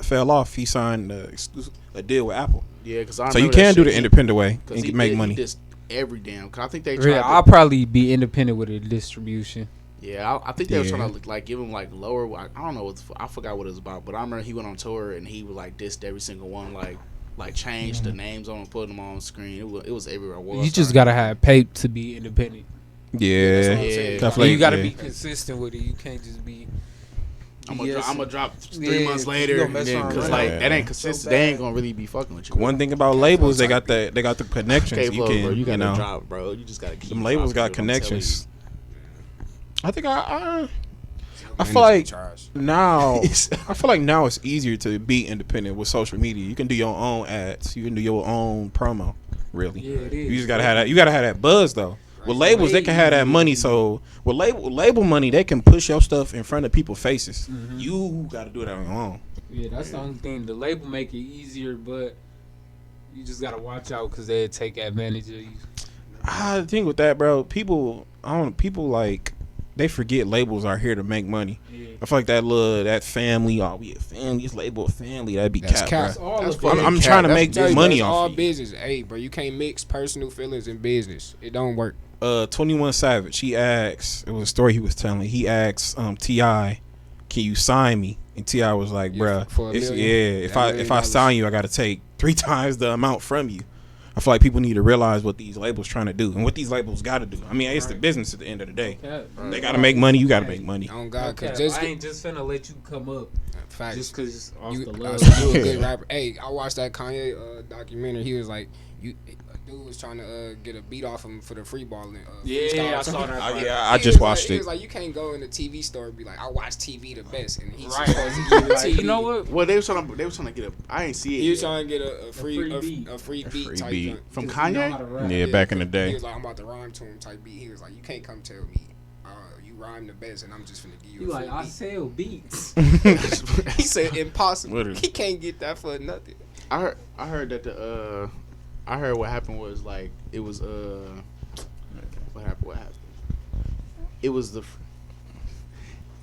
B: fell off. He signed a deal with Apple,
C: Yeah, because
B: so you can do the independent way and make money.
C: He just every damn. Cause I think they tried.
A: Yeah, I'll probably be independent with a distribution.
C: Yeah, I think they were trying to like give him like lower. I don't know. I forgot what it was about, but I remember he went on tour and he was like dissed every single one, like changed the names on them, put them on screen. It was everywhere.
A: You just gotta have paper to be independent.
B: Yeah,
C: Yeah.
B: definitely.
A: You gotta be consistent with it. You can't just be
C: I'm gonna drop 3 months later, because like that ain't consistent. So they ain't gonna really be fucking with you.
B: One thing about labels, they got the connections.
C: Kflow,
B: You can,
C: bro, you gotta
B: know,
C: drop, bro. You just gotta keep.
B: Them labels got connections. I think I feel like now it's easier to be independent with social media. You can do your own ads. You can do your own promo. Really,
A: yeah, it is.
B: You just gotta have that. You gotta have that buzz though. With labels, they can have that money. So with label money, they can push your stuff in front of people's faces. Mm-hmm. You got to do it on your own.
A: Yeah, that's the only thing. The label make it easier, but you just got to watch out because they take advantage of you.
B: I think with that, bro, people like they forget labels are here to make money. Yeah. I feel like that family. Oh, we a family. It's label a family. That'd be cap. I'm trying to make money off
D: all business. Hey, bro, you can't mix personal feelings and business. It don't work.
B: 21 Savage, he asked, it was a story he was telling. He asked T.I., can you sign me? And T.I. was like, bruh, if I sign you, I got to take 3 times the amount from you. I feel like people need to realize what these labels trying to do and what these labels got to do. I mean, it's the business at the end of the day. They got to make money. You got to make money.
D: Oh God,
A: cause I ain't just finna let you come up.
D: Facts.
A: Just because
D: you a good rapper. Hey, I watched that Kanye documentary. He was like, dude was trying to get a beat off him for the free balling.
A: I saw that.
B: I just watched it.
D: He was like, you can't go in the TV store and be like, I watch TV the best, and he's
A: right.
D: supposed to give it to
A: you know what?
C: Well, they was trying to get a. I ain't see it.
D: He was trying to get a free beat type
B: beat
C: from Kanye.
B: Yeah, back in the day.
D: He was like, I'm about to rhyme to him type beat. He was like, you can't come tell me you rhyme the best, and I'm just finna give you.
A: I sell beats.
D: He said impossible.
B: Literally.
D: He can't get that for nothing.
C: I heard that I heard what happened was like it was what happened? It was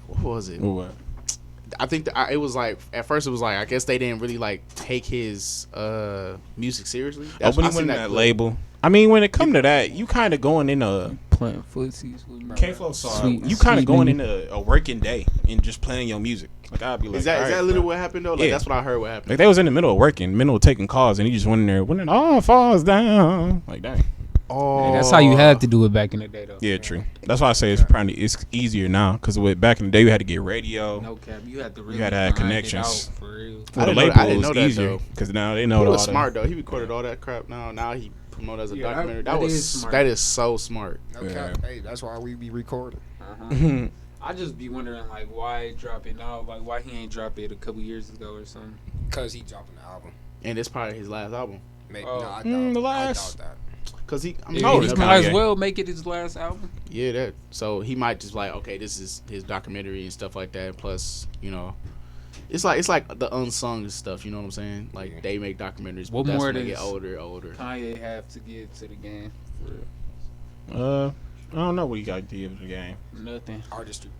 C: what was it?
B: What?
C: I think it was like at first it was like I guess they didn't really like take his music seriously.
B: When he went in that label. I mean, when it come to that, you kind of going in
A: playing footsies with
B: Kflow song. You kind of going into a working day and just playing your music. Like I'd be like,
C: is that literally what happened though? Like that's what I heard. What happened?
B: Like they was in the middle of working, middle of taking calls, and he just went in there when it all falls down. Like dang.
A: Oh, that's how you had to do it back in the day, though.
B: Yeah, true. That's why I say it's easier now because back in the day you had to get radio.
A: No cap, you had to
B: have connections.
A: For real.
B: For the label, it was easier because now they know.
C: He was smart though. He recorded all that crap. Now he promoted as a documentary. That is so smart.
D: No cap. Hey, that's why we be recording.
A: I just be wondering like why drop it now? Like why he ain't drop it a couple years ago or something?
D: Because he dropping the album,
C: and it's probably his last album.
D: Maybe
B: I doubt that.
C: Cause he
A: he might as well make it his last album.
C: Yeah, so he might just like, okay, this is his documentary and stuff like that. Plus, it's like the unsung stuff. You know what I'm saying? Like they make documentaries.
A: What
C: but
A: more
C: they get older?
A: Kanye have to give to the game? For
B: real. I don't know what he got to give to the game.
A: Nothing.
D: Artistry.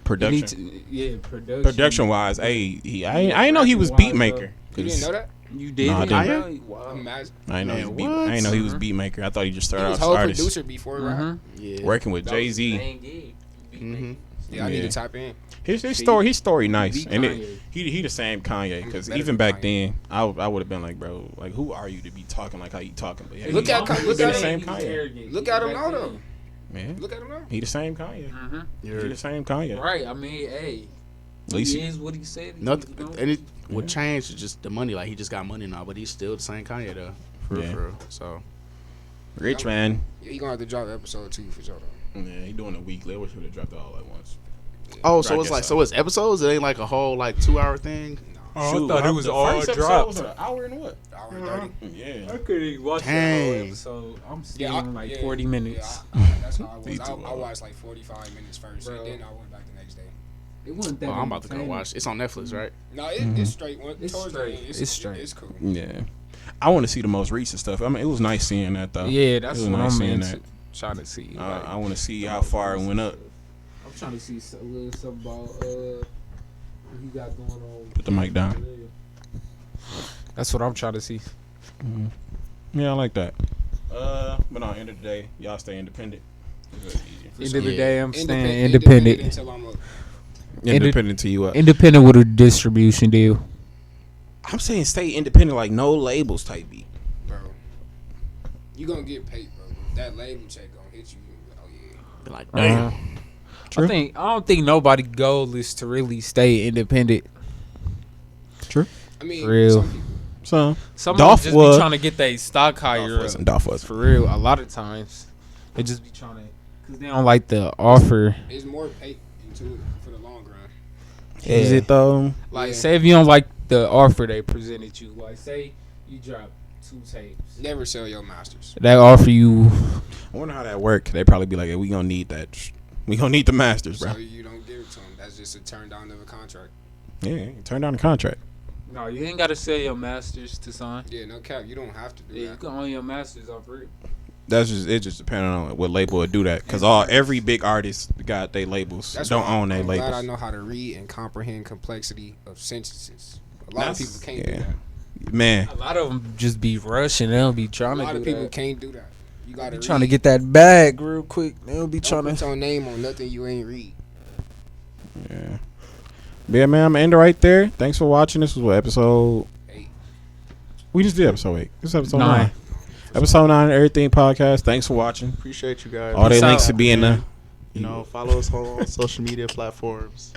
B: Production.
A: Production.
B: Production wise, I didn't know he was beat maker.
D: You didn't know that?
A: You did?
B: No, I
A: didn't.
D: Wow.
B: I didn't know he was beat maker. I thought he just started out as
D: whole
B: artist.
D: Producer before, right?
B: Yeah. Working with Jay-Z.
D: Yeah, I need to type in.
B: His story nice, and he the same Kanye. Because even back then, I would have been like, bro, like who are you to be talking like how you talking? But yeah,
D: look at
B: the same Kanye.
D: Look at him now, though.
B: Man,
D: look at him now.
B: He the same Kanye. He the same Kanye.
A: Right. I mean, hey. He is what he said.
C: Nothing, and it would change just the money. Like he just got money now, but he's still the same Kanye though. For real. So
B: rich man.
D: Yeah, he gonna have to drop episode 2 for sure though.
B: Yeah, he doing it weekly. I wish he would have dropped it all at once.
C: Yeah. Oh, so it's like so it's episodes. It ain't like a whole like 2-hour thing.
A: Oh, I thought it was all dropped.
B: Was an hour and what?
D: Hour and 30.
B: Yeah.
A: I couldn't even watch that whole episode. I'm still like 40 minutes.
D: Yeah, that's how I was. I watched like 45 minutes first, and then I went back the next day.
A: It wasn't that.
C: I'm about to go watch. It's on Netflix, right?
D: No, it's straight.
A: It's straight.
D: It's cool.
B: Yeah, I want to see the most recent stuff. I mean, it was nice seeing that though.
A: Yeah, that's what I'm into. Trying to see.
B: I want to see how far it went up.
A: I'm trying to see a little something about what he got going on.
B: Put the mic down.
A: That's what I'm trying to see.
B: Yeah, I like that. But on the end of the day, y'all stay independent.
A: End of the day, I'm staying independent.
D: Until I'm up.
B: Independent to you up.
A: Independent with a distribution deal.
B: I'm saying stay independent, like no labels type beat.
D: Bro, you gonna get paid, bro. That label check gonna hit you. Oh yeah.
C: Be like, damn.
B: True.
A: I don't think nobody's goal is to really stay independent.
B: True.
D: I mean,
A: Real.
B: So
A: Some
B: Dolph
A: just
B: was
A: be trying to get their stock higher.
B: Dolph was
A: For real. A lot of times, they just be trying to, because they don't like the offer.
D: There's more pay into it for the long run.
A: Yeah.
B: Is it though?
A: Like,
D: Yeah.
A: say if you don't like the offer they presented you, like, say you drop 2 tapes.
D: Never sell your masters.
A: That offer you,
B: I wonder how that work. They probably be like, hey, we gonna need that. We gonna need the masters, bro.
D: So you don't give it to them. That's just a turn down of a contract.
B: Yeah, you turn down the contract.
A: no, you ain't got to sell your masters to sign.
D: Yeah, no cap. You don't have to do
A: Yeah, you
D: that.
A: can own your masters off rip.
B: That's just it. Just depending on what label would do that, because every big artist got their labels.
D: That's
B: Don't
D: why
B: own their
D: I'm glad I
B: labels.
D: know how to read and comprehend complexity of sentences. A lot of
B: That's-
D: people can't do
B: yeah.
D: that.
B: Man,
A: A lot of them just be rushing. They don't be
D: A
A: trying
D: lot
A: to
D: of
A: do
D: people
A: that.
D: can't do that. You gotta
A: Be
D: read.
A: trying to get that bag real quick. They don't be
D: Don't
A: trying
D: put
A: to.
D: your name on nothing you ain't read.
B: yeah. But yeah, man, I'm gonna end it right there. Thanks for watching. This was what, episode
D: 8.
B: We just did episode 8. This is episode
A: 9.
B: 9. Episode 9 of Errything podcast. Thanks for watching.
C: Appreciate you guys.
B: All their
A: Peace
B: links
A: out.
B: will be in the
C: You know, follow us on social media platforms.